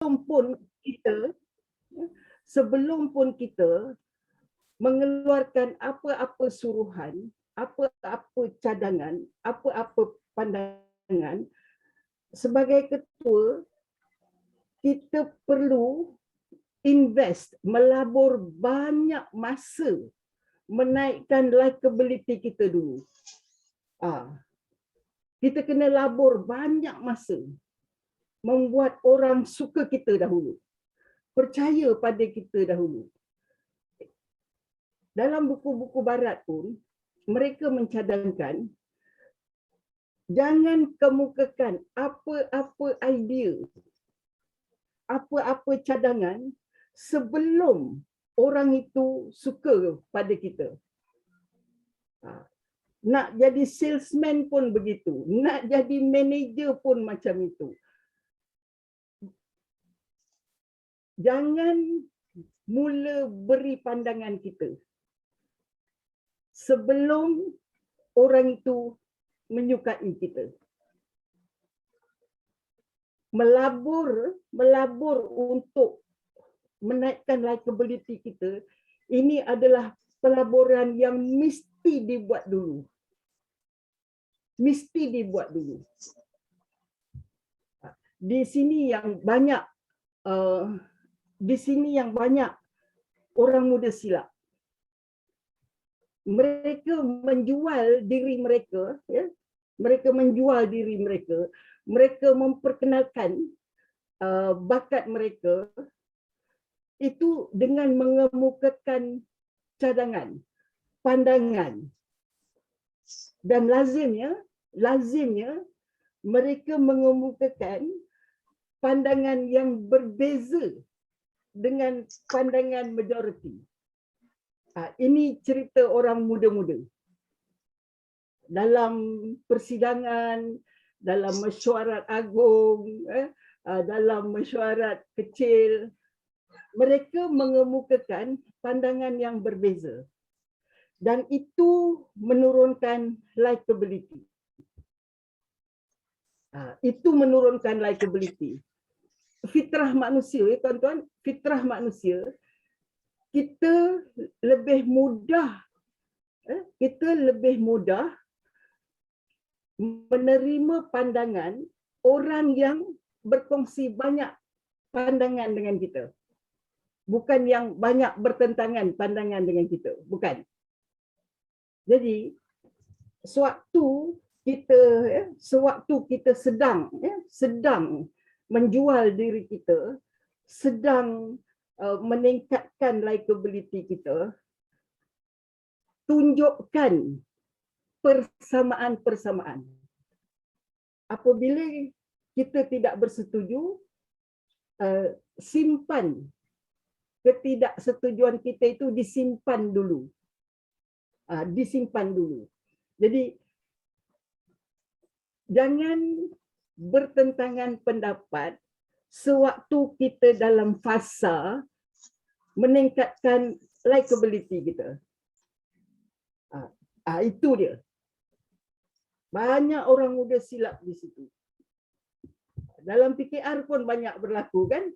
pun kita sebelum pun kita mengeluarkan apa-apa suruhan, apa-apa cadangan, apa-apa pandangan, sebagai ketua kita perlu invest, melabur banyak masa menaikkan likability kita dulu. Kita kena labur banyak masa membuat orang suka kita dahulu, percaya pada kita dahulu. Dalam buku-buku barat pun mereka mencadangkan jangan kemukakan apa-apa idea, apa-apa cadangan sebelum orang itu suka pada kita. Nak jadi salesman pun begitu, nak jadi manager pun macam itu. Jangan mula beri pandangan kita sebelum orang itu menyukai kita. Melabur untuk menaikkan likability kita, ini adalah pelaburan yang mesti dibuat dulu. Mesti dibuat dulu. Di sini yang banyak orang muda silap. Mereka menjual diri mereka, ya. Mereka menjual diri mereka. Mereka memperkenalkan bakat mereka itu dengan mengemukakan cadangan, pandangan. Dan lazimnya mereka mengemukakan pandangan yang berbeza dengan pandangan majoriti. Ini cerita orang muda-muda. Dalam persidangan, dalam mesyuarat agung, dalam mesyuarat kecil, mereka mengemukakan pandangan yang berbeza. Dan itu menurunkan likability. Itu menurunkan likability. Fitrah manusia, tuan-tuan, fitrah manusia, kita lebih mudah menerima pandangan orang yang berkongsi banyak pandangan dengan kita. Bukan yang banyak bertentangan pandangan dengan kita, bukan. Jadi sewaktu kita sedang menjual diri kita, sedang meningkatkan likability kita, tunjukkan persamaan-persamaan. Apabila kita tidak bersetuju, simpan ketidaksetujuan kita itu, disimpan dulu. Jadi jangan bertentangan pendapat sewaktu kita dalam fasa meningkatkan likability kita. Itu dia. Banyak orang muda silap di situ. Dalam PKR pun banyak berlaku, kan?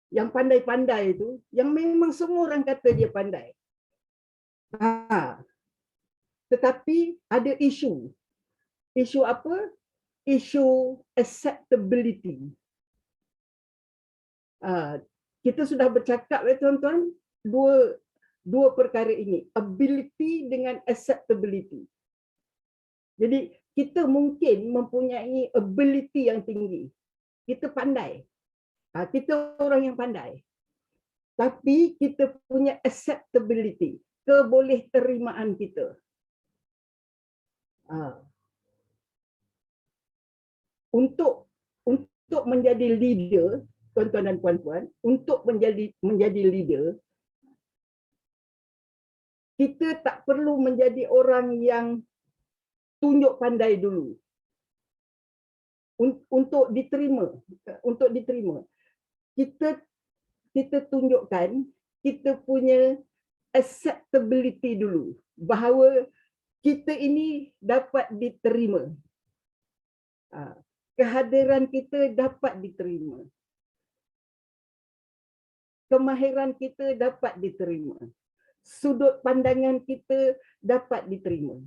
Yang pandai-pandai itu, yang memang semua orang kata dia pandai. Tetapi ada isu. Isu apa? Isu acceptability. Kita sudah bercakap, tuan-tuan, dua perkara ini, ability dengan acceptability. Jadi kita mungkin mempunyai ability yang tinggi, kita pandai, kita orang yang pandai, tapi kita punya acceptability, kebolehterimaan kita. Untuk menjadi leader, tuan-tuan dan puan-puan, untuk menjadi leader, kita tak perlu menjadi orang yang tunjuk pandai dulu. Untuk diterima, kita tunjukkan kita punya acceptability dulu, bahawa kita ini dapat diterima. Kehadiran kita dapat diterima. kemahiran kita dapat diterima. Sudut pandangan kita dapat diterima.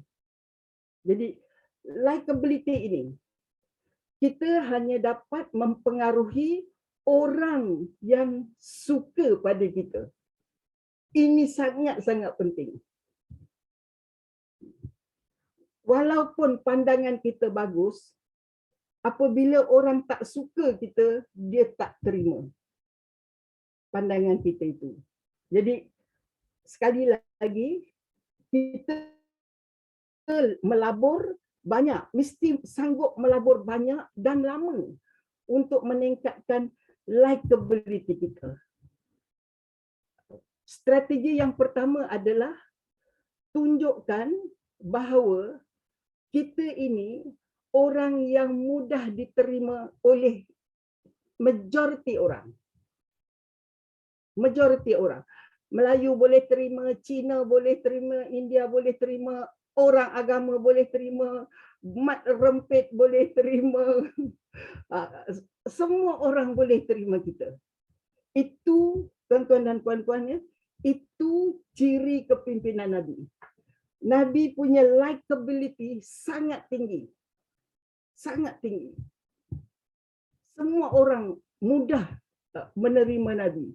Jadi likability ini, kita hanya dapat mempengaruhi orang yang suka pada kita. Ini sangat-sangat penting. Walaupun pandangan kita bagus, apabila orang tak suka kita, dia tak terima pandangan kita itu. Jadi sekali lagi, kita melabur banyak, mesti sanggup melabur banyak dan lama untuk meningkatkan likability kita. Strategi yang pertama adalah tunjukkan bahawa kita ini orang yang mudah diterima oleh majoriti orang. Majoriti orang. Melayu boleh terima, Cina boleh terima, India boleh terima, orang agama boleh terima, mat rempit boleh terima. Semua orang boleh terima kita. Itu, tuan-tuan dan puan-puan, ya, itu ciri kepimpinan Nabi. Nabi punya likability sangat tinggi. Sangat tinggi. Semua orang mudah menerima Nabi.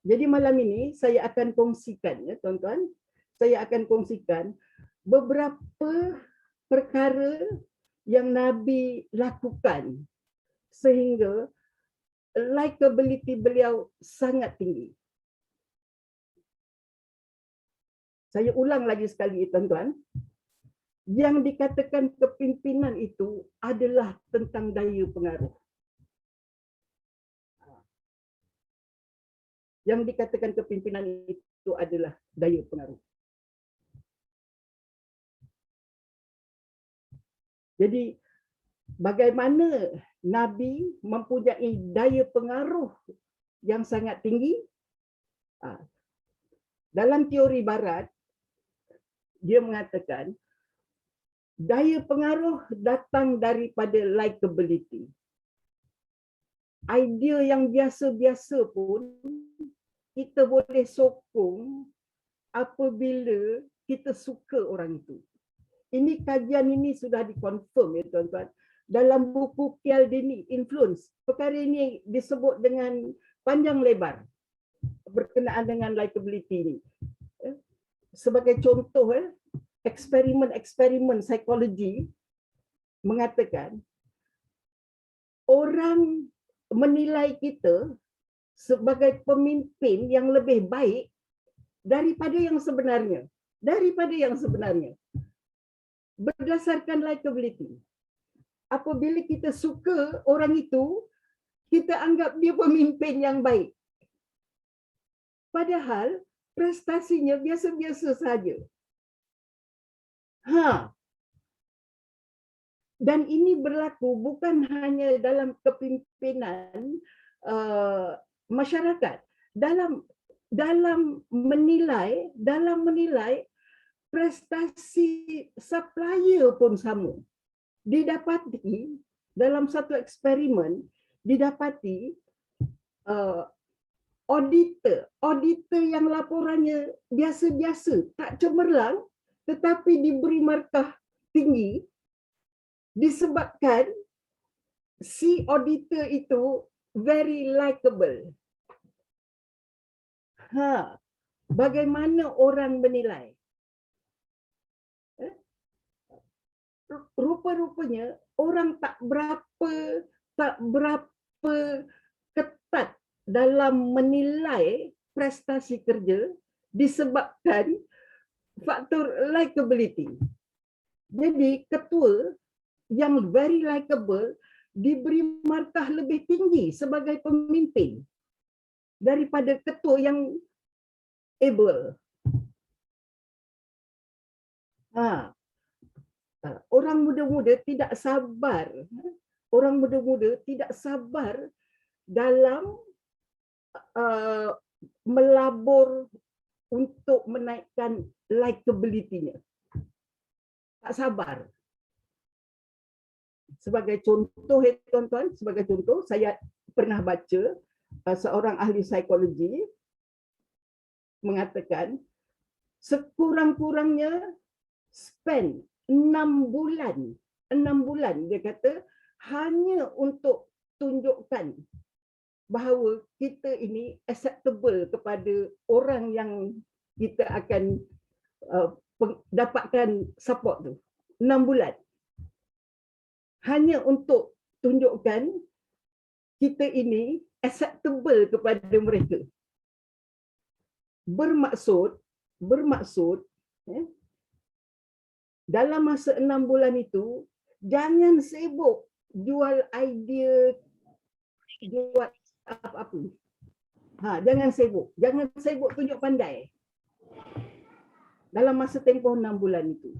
Jadi malam ini saya akan kongsikan, ya tuan-tuan, saya akan kongsikan beberapa perkara yang Nabi lakukan sehingga likability beliau sangat tinggi. Saya ulang lagi sekali, tuan-tuan. Yang dikatakan kepimpinan itu adalah tentang daya pengaruh. Yang dikatakan kepimpinan itu adalah daya pengaruh. Jadi, bagaimana Nabi mempunyai daya pengaruh yang sangat tinggi? Dalam teori Barat, dia mengatakan daya pengaruh datang daripada likability. Idea yang biasa-biasa pun kita boleh sokong apabila kita suka orang itu. Ini kajian ini sudah dikonfirm, ya tuan-tuan. Dalam buku Cialdini, Influence, perkara ini disebut dengan panjang lebar berkenaan dengan likability ini. Sebagai contoh, eksperimen psikologi mengatakan orang menilai kita sebagai pemimpin yang lebih baik daripada yang sebenarnya. Berdasarkan likability. Apabila kita suka orang itu, kita anggap dia pemimpin yang baik. Padahal prestasinya biasa-biasa saja. Dan ini berlaku bukan hanya dalam kepimpinan masyarakat, dalam menilai prestasi supplier pun sama. Didapati dalam satu eksperimen, didapati auditor yang laporannya biasa-biasa, tak cemerlang, tetapi diberi markah tinggi disebabkan si auditor itu very likable. Bagaimana orang menilai? Rupa-rupanya orang tak berapa ketat dalam menilai prestasi kerja disebabkan faktor likability. Jadi ketua yang very likable diberi markah lebih tinggi sebagai pemimpin daripada ketua yang able. Orang muda-muda tidak sabar. Orang muda-muda tidak sabar dalam melabur untuk menaikkan likability-nya. Tak sabar. Sebagai contoh, tuan-tuan, sebagai contoh, saya pernah baca seorang ahli psikologi mengatakan sekurang-kurangnya spend 6 bulan. 6 bulan dia kata hanya untuk tunjukkan bahawa kita ini acceptable kepada orang yang kita akan dapatkan support tu. 6 bulan. Hanya untuk tunjukkan kita ini acceptable kepada mereka. Bermaksud dalam masa 6 bulan itu jangan sibuk jual idea, jual apa-apa. Jangan sibuk tunjuk pandai. Dalam masa tempoh 6 bulan itu.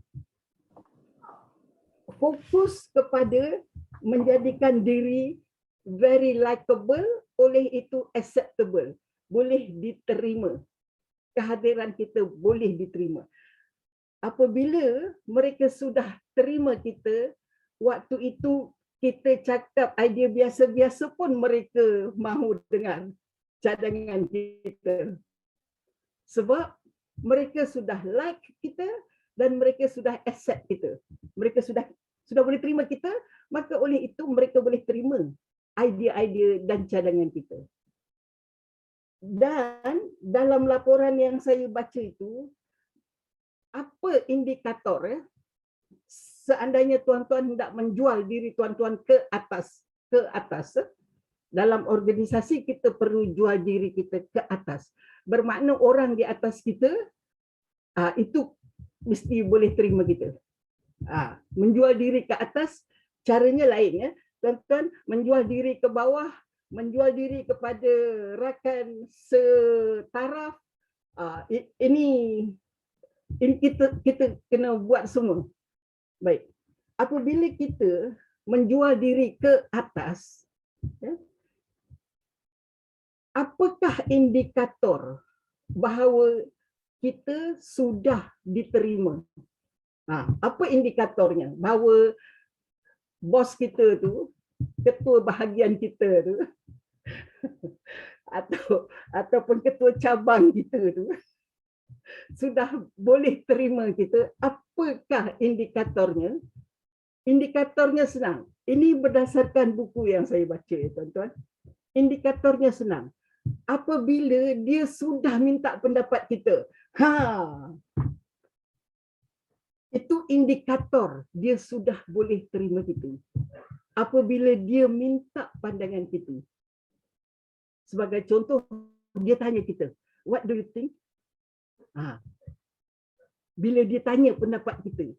Fokus kepada menjadikan diri very likable, oleh itu acceptable, boleh diterima. Kehadiran kita boleh diterima. Apabila mereka sudah terima kita, waktu itu kita cakap idea biasa-biasa pun mereka mahu dengar cadangan kita. Sebab mereka sudah like kita dan mereka sudah accept kita. Mereka sudah boleh terima kita, maka oleh itu mereka boleh terima idea-idea dan cadangan kita. Dan dalam laporan yang saya baca itu, apa indikator seandainya tuan-tuan hendak menjual diri tuan-tuan ke atas, dalam organisasi kita perlu jual diri kita ke atas. Bermakna orang di atas kita itu mesti boleh terima kita. Menjual diri ke atas caranya lain ya. Tuan-tuan menjual diri ke bawah, menjual diri kepada rakan setaraf, ini kita kena buat semua. Baik. Apabila kita menjual diri ke atas, ya, apakah indikator bahawa kita sudah diterima? Apa indikatornya bahawa bos kita tu, ketua bahagian kita tu, ataupun ketua cabang kita tu sudah boleh terima kita? Apakah indikatornya? Indikatornya senang. Ini berdasarkan buku yang saya baca, tuan-tuan. Indikatornya senang. Apabila dia sudah minta pendapat kita, itu indikator dia sudah boleh terima kita. Apabila dia minta pandangan kita. Sebagai contoh, dia tanya kita, what do you think? Bila dia tanya pendapat kita.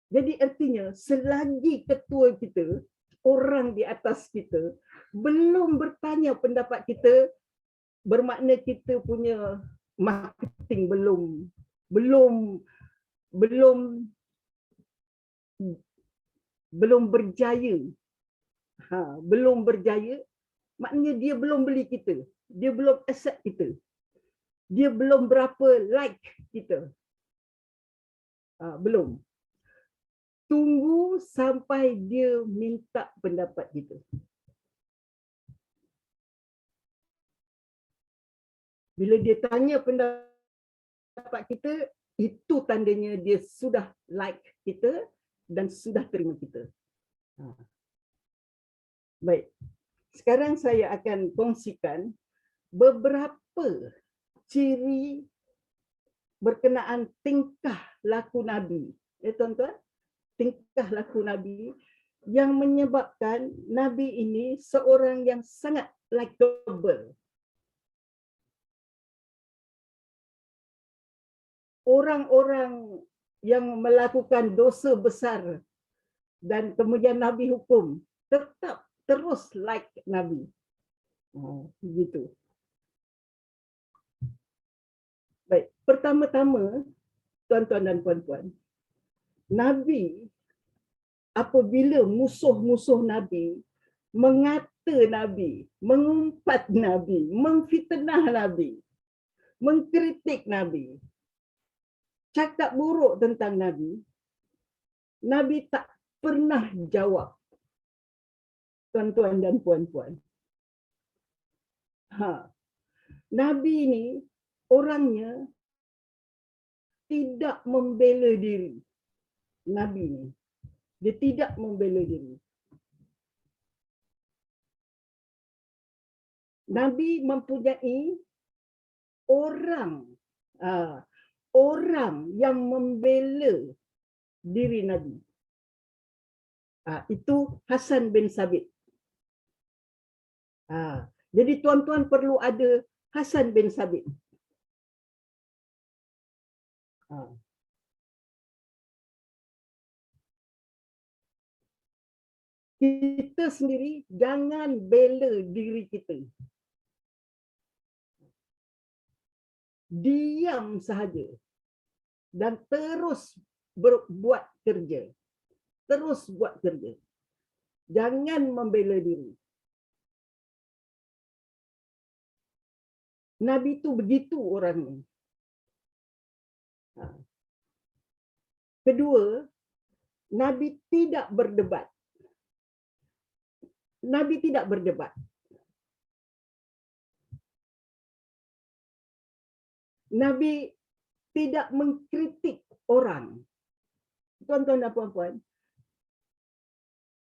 Jadi artinya, selagi ketua kita, orang di atas kita, belum bertanya pendapat kita, bermakna kita punya marketing belum berjaya. Belum berjaya, maknanya dia belum beli kita. Dia belum accept kita. Dia belum berapa like kita. Belum. Tunggu sampai dia minta pendapat kita. Bila dia tanya pendapat kita, itu tandanya dia sudah like kita dan sudah terima kita. Baik. Sekarang saya akan kongsikan beberapa ciri berkenaan tingkah laku Nabi. Tuan-tuan, tingkah laku Nabi yang menyebabkan Nabi ini seorang yang sangat likable. Orang-orang yang melakukan dosa besar dan kemudian Nabi hukum tetap terus like Nabi. Begitu. Baik, pertama-tama tuan-tuan dan puan-puan, Nabi apabila musuh-musuh Nabi mengata Nabi, mengumpat Nabi, memfitnah Nabi, mengkritik Nabi, cakap buruk tentang Nabi, Nabi tak pernah jawab. Tuan-tuan dan puan-puan, Ha. Nabi ni orangnya tidak membela diri. Nabi ni dia tidak membela diri. Nabi mempunyai orang orang yang membela diri Nabi. Itu Hasan bin Sabit. Jadi tuan-tuan perlu ada Hasan bin Sabit. Kita sendiri jangan bela diri kita. Diam sahaja dan terus buat kerja. Terus buat kerja. Jangan membela diri. Nabi itu begitu orangnya. Kedua, Nabi tidak berdebat. Nabi tidak berdebat. Nabi tidak mengkritik orang. Tuan-tuan dan puan-puan,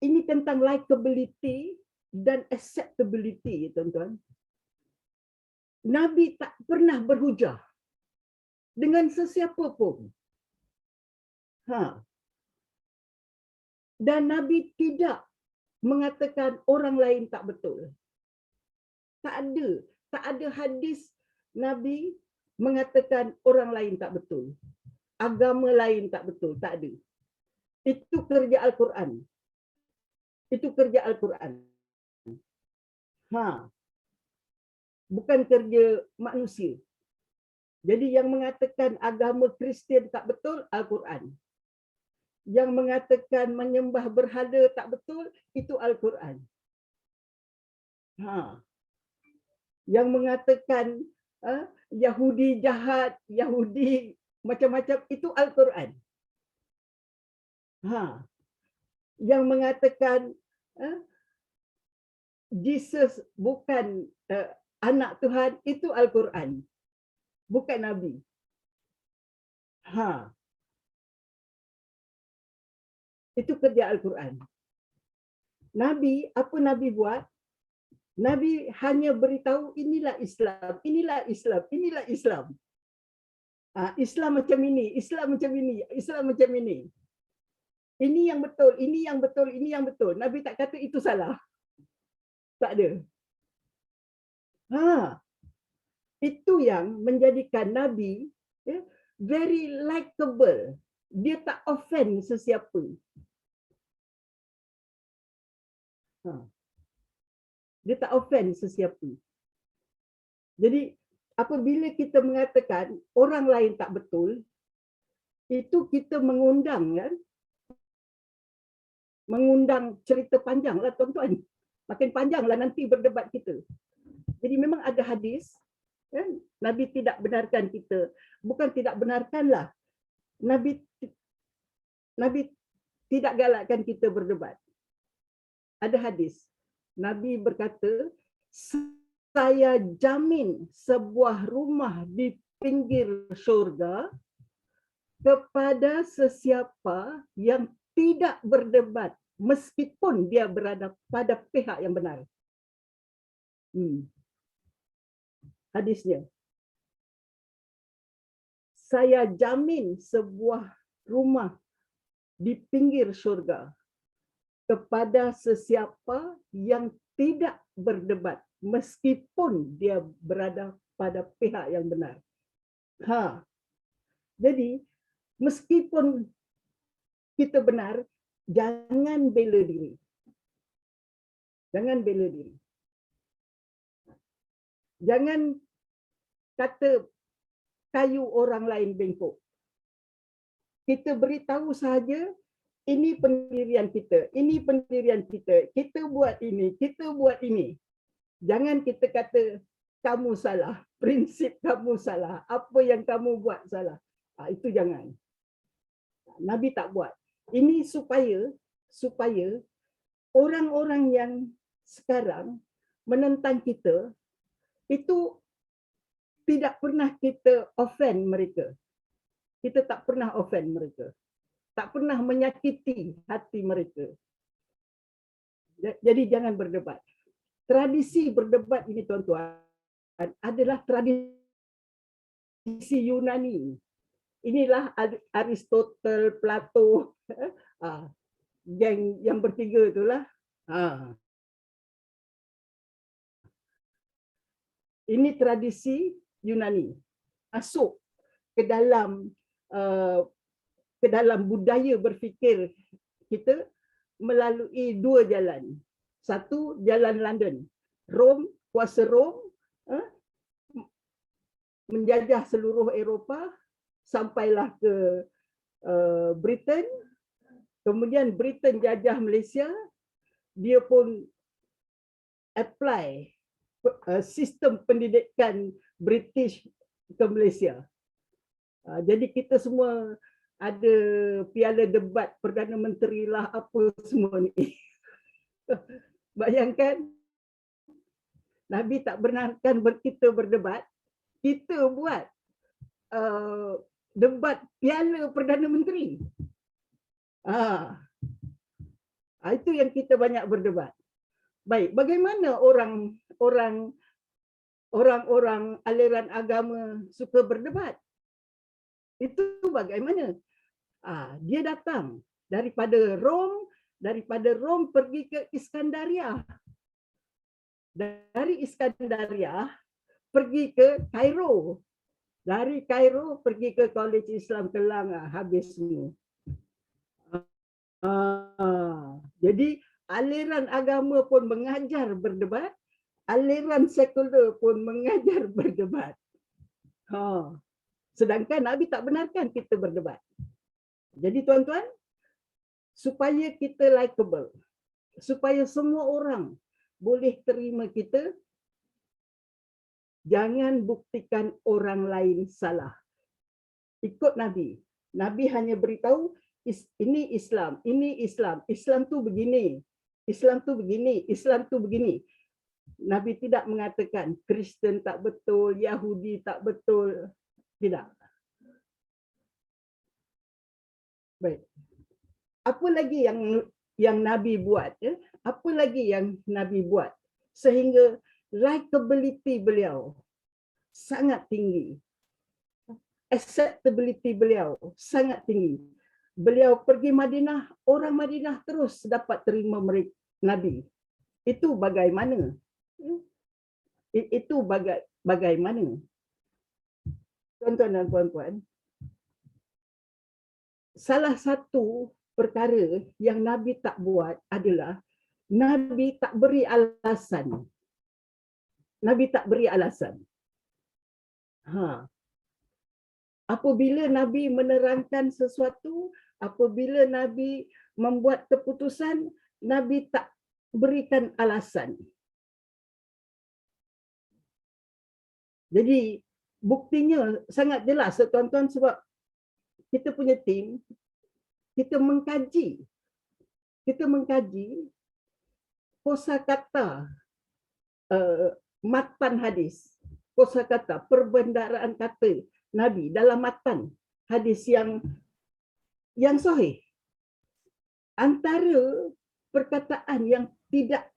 ini tentang likability dan acceptability, tuan-tuan. Nabi tak pernah berhujah dengan sesiapa pun. Dan Nabi tidak mengatakan orang lain tak betul. Tak ada hadis Nabi mengatakan orang lain tak betul. Agama lain tak betul, tak ada. Itu kerja Al-Quran. Itu kerja Al-Quran. Bukan kerja manusia. Jadi yang mengatakan agama Kristian tak betul, Al-Quran. Yang mengatakan menyembah berhala tak betul, itu Al-Quran. Yang mengatakan Yahudi jahat, Yahudi macam-macam, itu Al-Quran. Yang mengatakan Jesus bukan anak Tuhan, itu Al-Quran. Bukan Nabi. Itu kerja Al-Quran. Nabi, apa Nabi buat? Nabi hanya beritahu inilah Islam, inilah Islam, inilah Islam. Islam macam ini, Islam macam ini, Islam macam ini. Ini yang betul, ini yang betul, ini yang betul. Nabi tak kata itu salah. Tak ada. Itu yang menjadikan Nabi very likable. Dia tak offend sesiapa. Dia tak offend sesiapa. Jadi apabila kita mengatakan orang lain tak betul, itu kita mengundang, kan? Mengundang cerita panjang lah, tuan-tuan. Makin panjang lah nanti berdebat kita. Jadi memang ada hadis, kan? Nabi tidak benarkan kita. Bukan tidak benarkanlah. Nabi tidak galakkan kita berdebat. Ada hadis. Nabi berkata, saya jamin sebuah rumah di pinggir syurga kepada sesiapa yang tidak berdebat meskipun dia berada pada pihak yang benar. Hadisnya. Saya jamin sebuah rumah di pinggir syurga kepada sesiapa yang tidak berdebat meskipun dia berada pada pihak yang benar. Jadi meskipun kita benar, jangan bela diri. Jangan bela diri. Jangan kata kayu orang lain bengkok. Kita beritahu sahaja, ini pendirian kita, ini pendirian kita, kita buat ini, kita buat ini. Jangan kita kata kamu salah, prinsip kamu salah, apa yang kamu buat salah. Itu jangan. Nabi tak buat. Ini supaya orang-orang yang sekarang menentang kita, itu tidak pernah kita offend mereka. Kita tak pernah offend mereka. Tak pernah menyakiti hati mereka. Jadi jangan berdebat. Tradisi berdebat ini tuan-tuan adalah tradisi Yunani. Inilah Aristotle, Plato, yang bertiga itulah. Ini tradisi Yunani masuk ke dalam budaya berfikir kita melalui dua jalan. Satu, jalan London. Rom, kuasa Rom menjajah seluruh Eropah sampailah ke Britain. Kemudian Britain jajah Malaysia. Dia pun apply sistem pendidikan British ke Malaysia. Jadi kita semua ada piala debat Perdana Menteri lah apa semua ni. Bayangkan, Nabi tak benarkan kita berdebat, kita buat debat piala Perdana Menteri. Itu yang kita banyak berdebat. Baik, bagaimana orang-orang aliran agama suka berdebat? Itu bagaimana? Dia datang daripada Rom pergi ke Iskandaria. Dari Iskandaria pergi ke Kairo. Dari Kairo pergi ke College Islam Kelang, habis semua. Jadi aliran agama pun mengajar berdebat, aliran sekular pun mengajar berdebat. Sedangkan Nabi tak benarkan kita berdebat. Jadi tuan-tuan, supaya kita likeable, supaya semua orang boleh terima kita, jangan buktikan orang lain salah. Ikut Nabi. Nabi hanya beritahu, ini Islam, ini Islam. Islam tu begini, Islam tu begini, Islam tu begini. Nabi tidak mengatakan Kristen tak betul, Yahudi tak betul. Tidak. Baik. Apa lagi yang Nabi buat? Apa lagi yang Nabi buat sehingga likability beliau sangat tinggi, acceptability beliau sangat tinggi. Beliau pergi Madinah, orang Madinah terus dapat terima mereka Nabi. Itu bagaimana? Itu bagaimana? Tuan-tuan dan puan-puan, salah satu perkara yang Nabi tak buat adalah Nabi tak beri alasan. Nabi tak beri alasan. Apabila Nabi menerangkan sesuatu, apabila Nabi membuat keputusan, Nabi tak berikan alasan. Jadi buktinya sangat jelas tuan-tuan, sebab kita punya tim, kita mengkaji kosakata matan hadis, kosakata perbendaharaan kata Nabi dalam matan hadis yang sahih. Antara perkataan yang tidak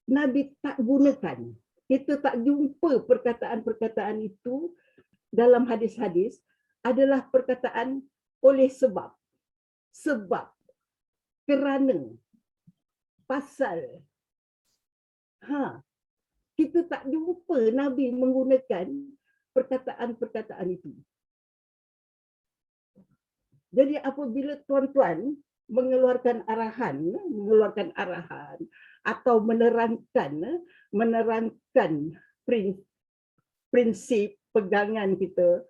Nabi tak gunakan, kita tak jumpa perkataan-perkataan itu dalam hadis-hadis, adalah perkataan oleh sebab, kerana, pasal. Kita tak jumpa Nabi menggunakan perkataan-perkataan itu. Jadi apabila tuan-tuan mengeluarkan arahan atau menerangkan prinsip pegangan kita,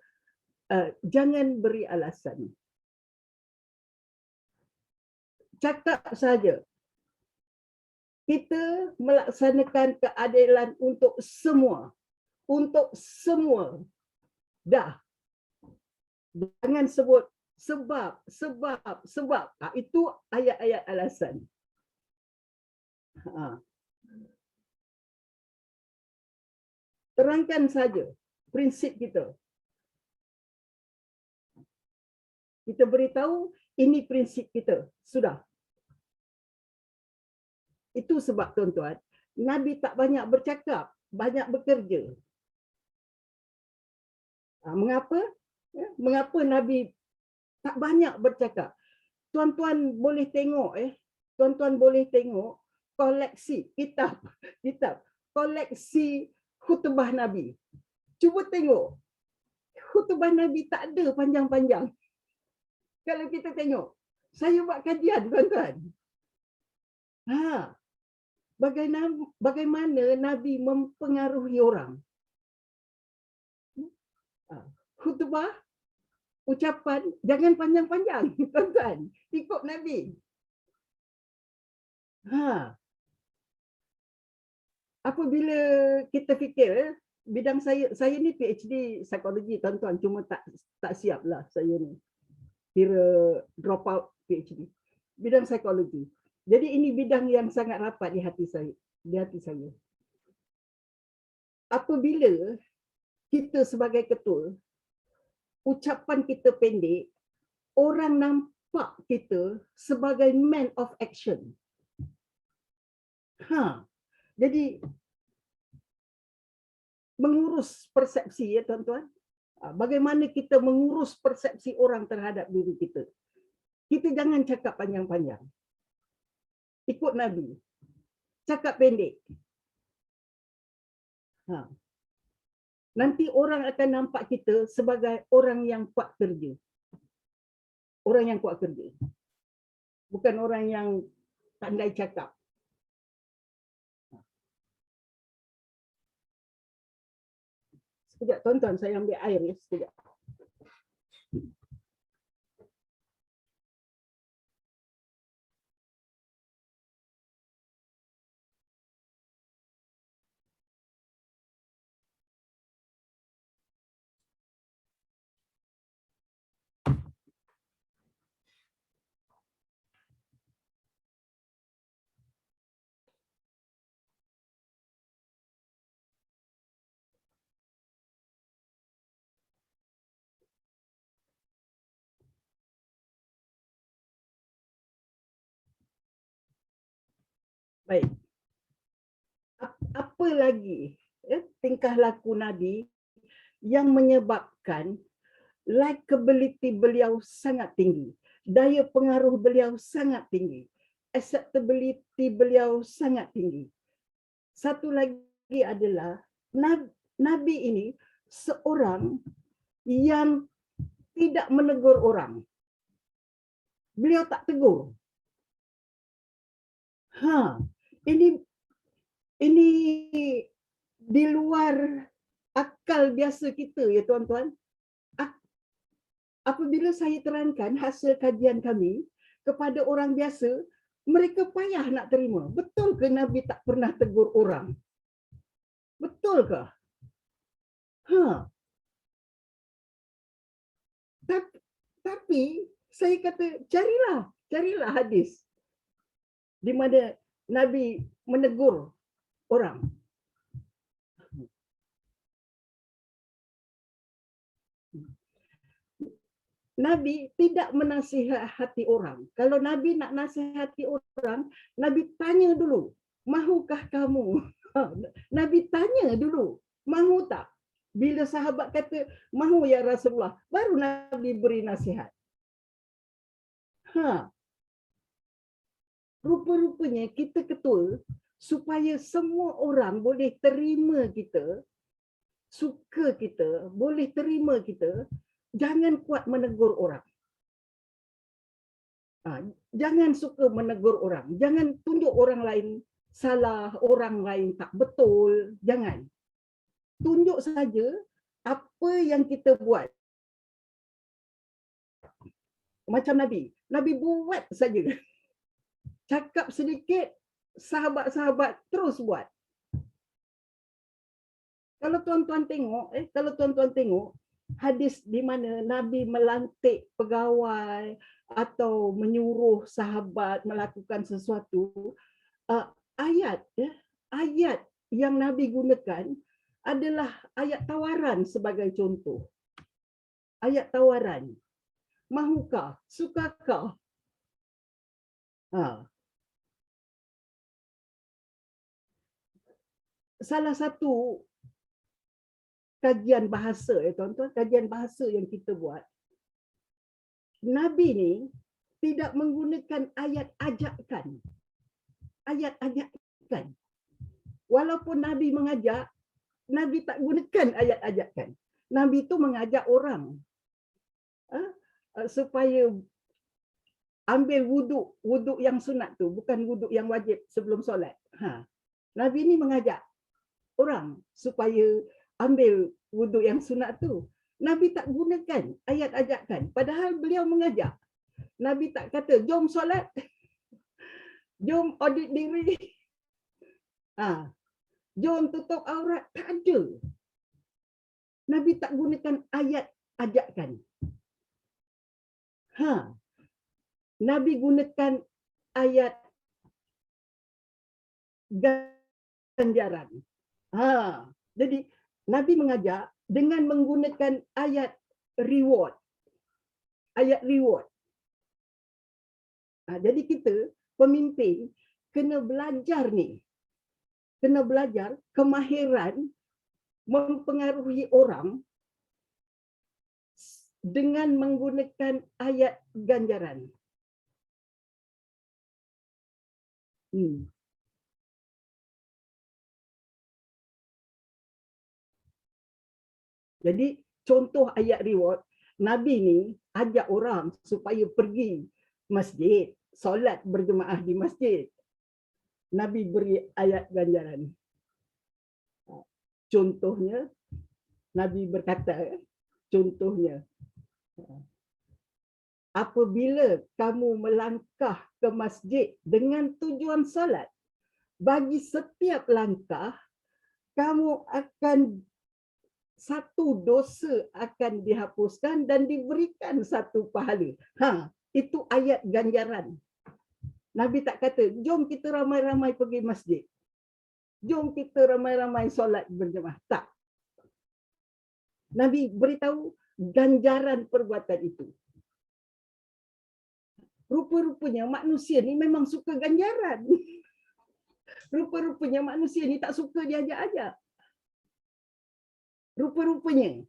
jangan beri alasan. Cakap saja. Kita melaksanakan keadilan untuk semua. Untuk semua. Dah. Jangan sebut sebab. Itu ayat-ayat alasan. Terangkan saja prinsip kita. Kita beritahu ini prinsip kita. Sudah. Itu sebab tuan-tuan, Nabi tak banyak bercakap, banyak bekerja. Mengapa? Mengapa Nabi tak banyak bercakap? Tuan-tuan boleh tengok, tuan-tuan boleh tengok koleksi kitab, koleksi khutbah Nabi. Cuba tengok, khutbah Nabi tak ada panjang-panjang. Kalau kita tengok, saya buat kajian tuan-tuan. Bagaimana Nabi mempengaruhi orang? Khutbah, ucapan, jangan panjang-panjang, tuan-tuan. Ikut Nabi. Apabila kita fikir, bidang saya ni PhD psikologi, tuan-tuan, cuma tak siap lah saya ni. Kira drop out PhD. Bidang psikologi. Jadi ini bidang yang sangat rapat di hati saya. Apabila kita sebagai ketua, ucapan kita pendek, orang nampak kita sebagai man of action. Jadi mengurus persepsi, ya tuan-tuan. Bagaimana kita mengurus persepsi orang terhadap diri kita. Kita jangan cakap panjang-panjang. Ikut Nabi. Cakap pendek. Nanti orang akan nampak kita sebagai orang yang kuat kerja. Orang yang kuat kerja. Bukan orang yang pandai cakap. Sekejap tuan-tuan, saya ambil air ya, sekejap. Baik. Apa lagi tingkah laku Nabi yang menyebabkan likability beliau sangat tinggi, daya pengaruh beliau sangat tinggi, acceptability beliau sangat tinggi. Satu lagi adalah Nabi ini seorang yang tidak menegur orang. Beliau tak tegur. Ini di luar akal biasa kita, ya tuan-tuan. Apabila saya terangkan hasil kajian kami kepada orang biasa, mereka payah nak terima. Betul ke Nabi tak pernah tegur orang? Betul ke? Tapi saya kata carilah hadis di mana Nabi menegur orang. Nabi tidak menasihati orang. Kalau Nabi nak nasihati orang, Nabi tanya dulu, mahukah kamu? Nabi tanya dulu, mahu tak? Bila sahabat kata, mahu ya Rasulullah, baru Nabi beri nasihat. Rupa-rupanya kita ketul supaya semua orang boleh terima kita, suka kita, boleh terima kita, jangan kuat menegur orang. Jangan suka menegur orang. Jangan tunjuk orang lain salah, orang lain tak betul. Jangan. Tunjuk saja apa yang kita buat. Macam Nabi. Nabi buat saja. Cakap sedikit, sahabat-sahabat terus buat. Kalau tuan-tuan tengok, hadis di mana Nabi melantik pegawai atau menyuruh sahabat melakukan sesuatu, ayat yang Nabi gunakan adalah ayat tawaran sebagai contoh. Ayat tawaran. Mahukah? Sukakah? Salah satu kajian bahasa, tuan-tuan, kajian bahasa yang kita buat, Nabi ni tidak menggunakan ayat ajakan. Ayat ajakan. Walaupun Nabi mengajak, Nabi tak gunakan ayat ajakan. Nabi itu mengajak orang supaya ambil wuduk yang sunat tu, bukan wuduk yang wajib sebelum solat. Nabi ni mengajak orang supaya ambil wuduk yang sunat tu. Nabi tak gunakan ayat ajakan. Padahal beliau mengajak. Nabi tak kata, jom solat. Jom audit diri. Jom tutup aurat. Tak ada. Nabi tak gunakan ayat ajakan. Nabi gunakan ayat ganjaran. Jadi Nabi mengajak dengan menggunakan ayat reward. Ayat reward. Jadi kita pemimpin kena belajar ni. Kena belajar kemahiran mempengaruhi orang dengan menggunakan ayat ganjaran. Jadi contoh ayat reward, Nabi ni ajak orang supaya pergi masjid, solat berjemaah di masjid. Nabi beri ayat ganjaran. Contohnya, Nabi berkata, contohnya, apabila kamu melangkah ke masjid dengan tujuan solat, bagi setiap langkah, kamu akan satu dosa akan dihapuskan dan diberikan satu pahala. Itu ayat ganjaran. Nabi tak kata, jom kita ramai-ramai pergi masjid. Jom kita ramai-ramai solat berjemaah. Tak. Nabi beritahu ganjaran perbuatan itu. Rupa-rupanya manusia ni memang suka ganjaran. Rupa-rupanya manusia ni tak suka diajak-ajak. Rupa-rupanya.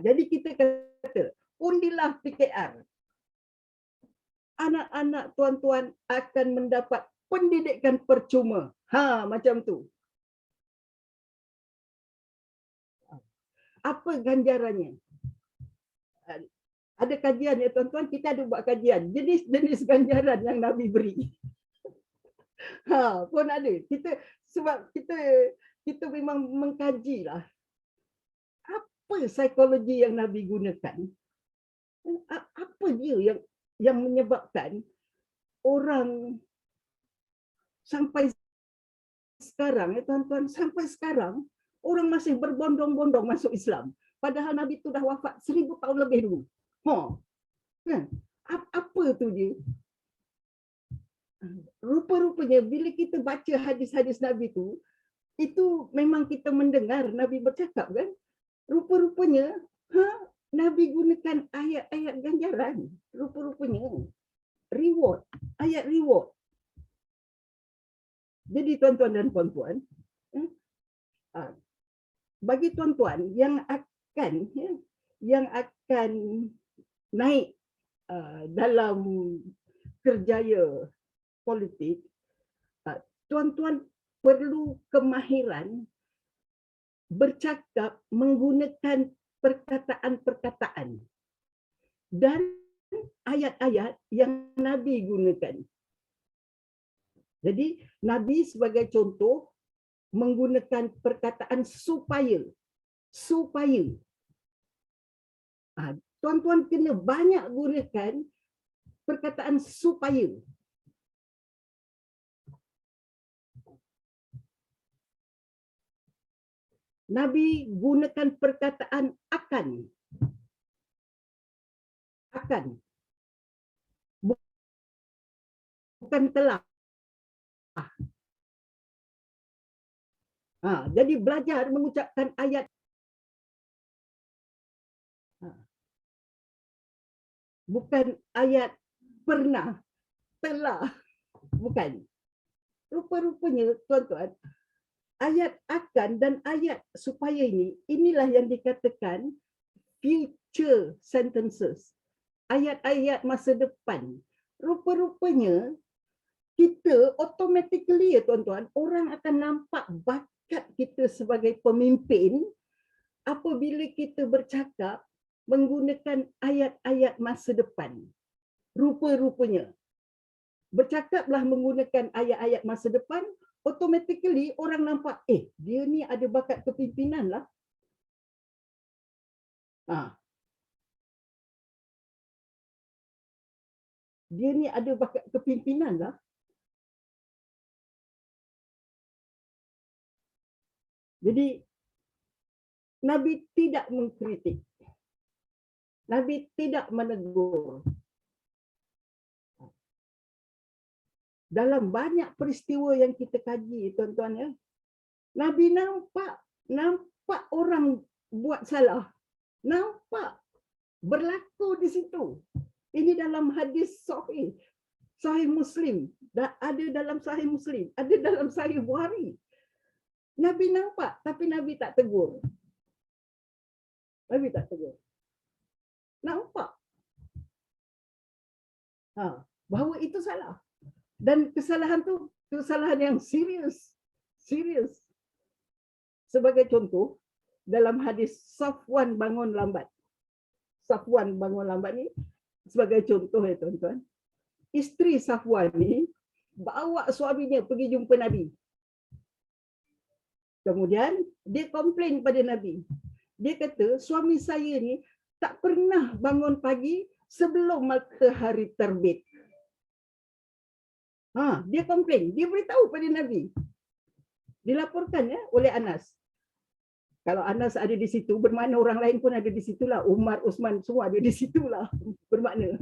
Jadi kita kata, undilah PKR. Anak-anak tuan-tuan akan mendapat pendidikan percuma. Macam tu. Apa ganjarannya? Ada kajian ya tuan-tuan, kita ada buat kajian. Jenis-jenis ganjaran yang Nabi beri. Pun ada. Sebab kita memang mengkajilah apa psikologi yang Nabi gunakan. Apa dia yang menyebabkan orang sampai sekarang, ya tuan-tuan, sampai sekarang orang masih berbondong-bondong masuk Islam. Padahal Nabi itu dah wafat 1000 tahun lebih dulu. Apa tu dia? Rupa-rupanya bila kita baca hadis-hadis Nabi itu memang kita mendengar Nabi bercakap kan? Rupa-rupanya Nabi gunakan ayat-ayat ganjaran. Rupa-rupanya reward, ayat reward. Jadi tuan-tuan dan puan-puan, bagi tuan-tuan yang akan naik dalam kerjaya politik, tuan-tuan perlu kemahiran bercakap menggunakan perkataan-perkataan dan ayat-ayat yang Nabi gunakan. Jadi Nabi sebagai contoh menggunakan perkataan supaya. Tuan-tuan kena banyak gunakan perkataan supaya. Nabi gunakan perkataan akan. Bukan telah. Jadi belajar mengucapkan ayat. Bukan ayat pernah, telah. Bukan. Rupa-rupanya, tuan-tuan, ayat akan dan ayat supaya inilah yang dikatakan future sentences. Ayat-ayat masa depan. Rupa-rupanya, kita automatically, ya tuan-tuan, orang akan nampak bakat kita sebagai pemimpin apabila kita bercakap menggunakan ayat-ayat masa depan. Rupa-rupanya. Bercakaplah menggunakan ayat-ayat masa depan, automatically orang nampak, dia ni ada bakat kepimpinan lah. Dia ni ada bakat kepimpinan lah. Jadi, Nabi tidak mengkritik. Nabi tidak menegur. Dalam banyak peristiwa yang kita kaji, tuan-tuan, ya, Nabi nampak orang buat salah. Nampak berlaku di situ. Ini dalam hadis sahih. Sahih Muslim. Ada dalam Sahih Muslim. Ada dalam Sahih Bukhari. Nabi nampak, tapi Nabi tak tegur. Nabi tak tegur. Nampak. Bahawa itu salah. Dan kesalahan tu kesalahan yang serius. Serius. Sebagai contoh, dalam hadis Safwan bangun lambat. Safwan bangun lambat ni sebagai contoh, ya tuan-tuan. Isteri Safwan ni bawa suaminya pergi jumpa Nabi. Kemudian dia komplain pada Nabi. Dia kata, suami saya ni tak pernah bangun pagi sebelum matahari terbit. Dia komplain, dia beritahu pada Nabi. Dilaporkan, ya, oleh Anas. Kalau Anas ada di situ, bermakna orang lain pun ada di situlah. Umar, Usman, semua ada di situlah. Bermakna.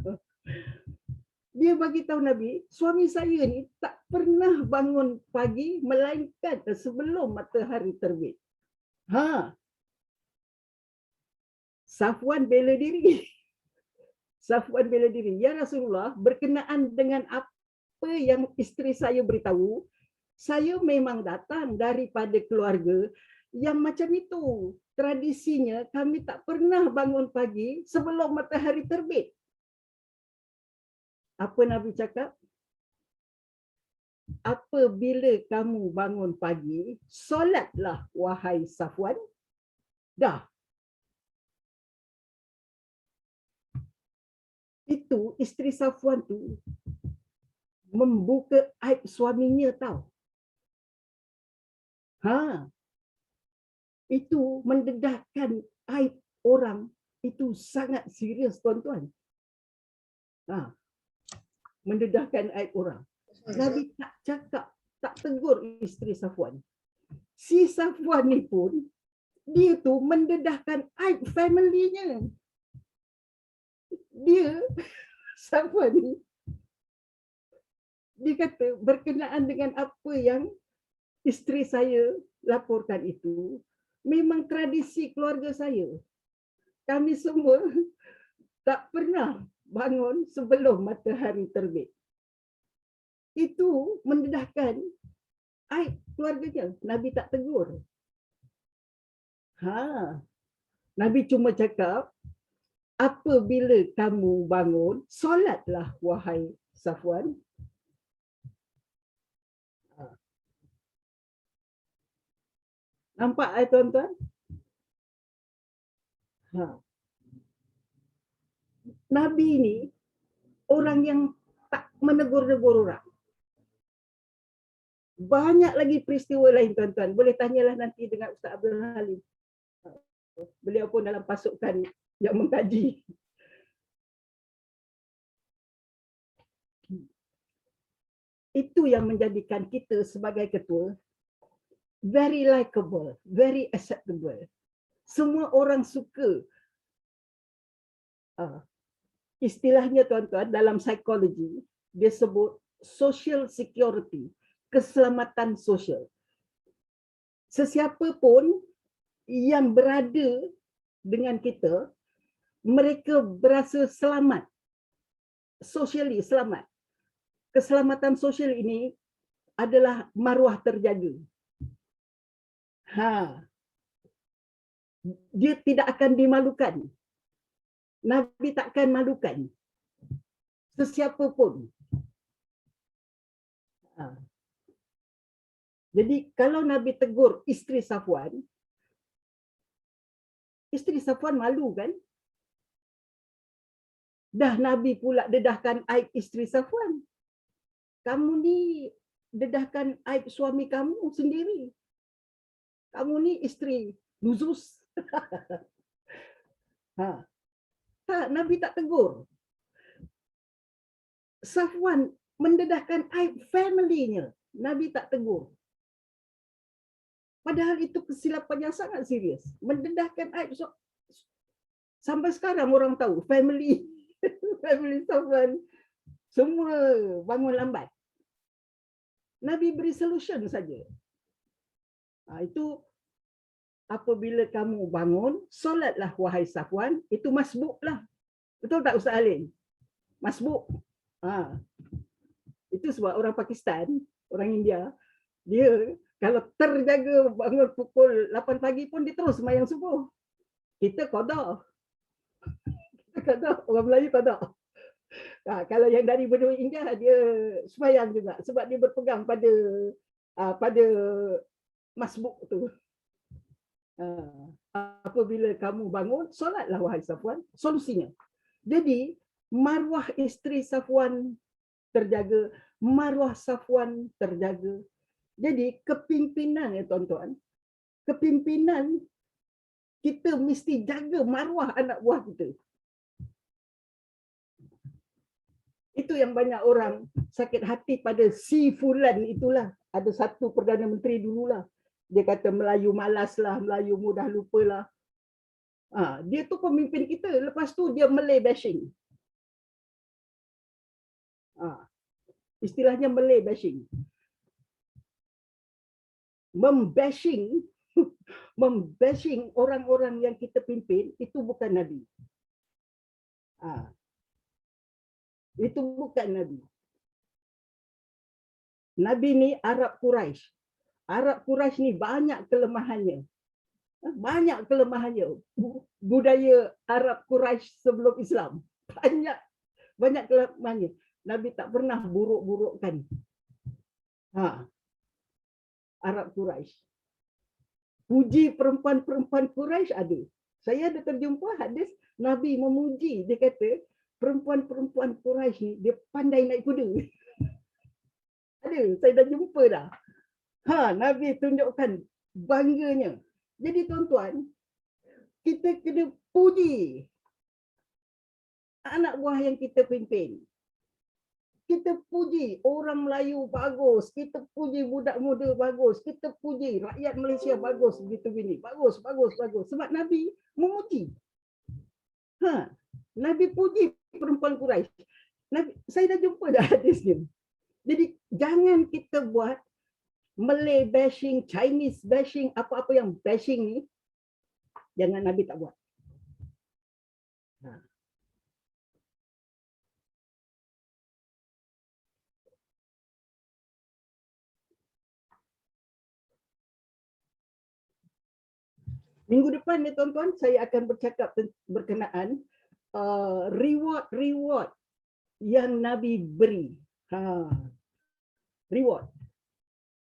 Dia bagi tahu Nabi, suami saya ni tak pernah bangun pagi melainkan sebelum matahari terbit. Safwan bela diri. Safwan bela diri. Ya Rasulullah, berkenaan dengan apa yang isteri saya beritahu, saya memang datang daripada keluarga yang macam itu. Tradisinya kami tak pernah bangun pagi sebelum matahari terbit. Apa Nabi cakap? Apabila kamu bangun pagi, solatlah wahai Safwan. Dah. Itu isteri Safwan tu membuka aib suaminya tahu. Itu mendedahkan aib orang, itu sangat serius, tuan-tuan. Mendedahkan aib orang. Nabi tak cakap, tak tegur isteri Safwan. Si Safwan ni pun, dia tu mendedahkan aib family-nya. Dia, Safwan ni, dia kata berkenaan dengan apa yang isteri saya laporkan itu, memang tradisi keluarga saya. Kami semua tak pernah bangun sebelum matahari terbit. Itu mendedahkan aib keluarganya. Nabi tak tegur. Nabi cuma cakap, apabila kamu bangun, solatlah wahai Safwan. Nampak, tuan-tuan? Nabi ni orang yang tak menegur-negur orang. Banyak lagi peristiwa lain, tuan-tuan. Boleh tanyalah nanti dengan Ustaz Abdul Halim. Beliau pun dalam pasukan yang mengkaji. Itu yang menjadikan kita sebagai ketua very likable, very acceptable. Semua orang suka. Istilahnya, tuan-tuan, dalam psikologi, dia sebut social security, keselamatan sosial. Sesiapa pun yang berada dengan kita, mereka berasa selamat. Socially selamat. Keselamatan sosial ini adalah maruah terjaga. Dia tidak akan dimalukan. Nabi takkan malukan sesiapa pun. Jadi kalau Nabi tegur isteri Safwan malu kan? Dah Nabi pula dedahkan aib isteri Safwan. Kamu ni dedahkan aib suami kamu sendiri. Kamu ni isteri nuzus. Nabi tak tegur. Safwan mendedahkan aib family-nya. Nabi tak tegur. Padahal itu kesilapan yang sangat serius. Mendedahkan aib. Sampai sekarang orang tahu family Safwan semua bangun lambat. Nabi beri solution saja. Itu apabila kamu bangun, solatlah wahai Safwan, itu masbuk lah. Betul tak Ustaz Alim? Masbuk. Itu sebab orang Pakistan, orang India, dia kalau terjaga bangun pukul 8 pagi pun dia terus sembahyang subuh. Kita qada. Orang Melayu qada. Kalau yang dari benua India, dia sembahyang juga sebab dia berpegang pada masbuk tu. Apabila kamu bangun, solatlah wahai Safwan, solusinya. Jadi maruah isteri Safwan terjaga, maruah Safwan terjaga. Jadi kepimpinan ya tuan-tuan, kepimpinan kita mesti jaga maruah anak buah kita. Itu yang banyak orang sakit hati pada si fulan itulah. Ada satu Perdana Menteri dululah. Dia kata Melayu malas lah, Melayu mudah lupa lah. Dia tu pemimpin kita. Lepas tu dia Malay bashing. Istilahnya Malay bashing. Membashing orang-orang yang kita pimpin, itu bukan Nabi. Itu bukan Nabi. Nabi ni Arab Quraisy. Arab Quraisy ni banyak kelemahannya. Banyak kelemahannya. Budaya Arab Quraisy sebelum Islam. Banyak kelemahannya. Nabi tak pernah buruk-burukkan Arab Quraisy. Puji perempuan-perempuan Quraisy ada. Saya ada terjumpa hadis Nabi memuji. Dia kata, perempuan-perempuan Quraisy ni dia pandai naik kuda. Ada, saya dah jumpa dah. Nabi tunjukkan bangganya. Jadi tuan-tuan, kita kena puji anak buah yang kita pimpin. Kita puji orang Melayu bagus, kita puji budak muda bagus, kita puji rakyat Malaysia bagus, begitu gini. Bagus. Sebab Nabi memuji. Nabi puji perempuan Quraisy. Saya dah jumpa dah hadis ni. Jadi jangan kita buat Malay bashing, Chinese bashing, apa-apa yang bashing ni, jangan Nabi tak buat. Minggu depan ni tuan-tuan, saya akan bercakap berkenaan reward yang Nabi beri. Reward.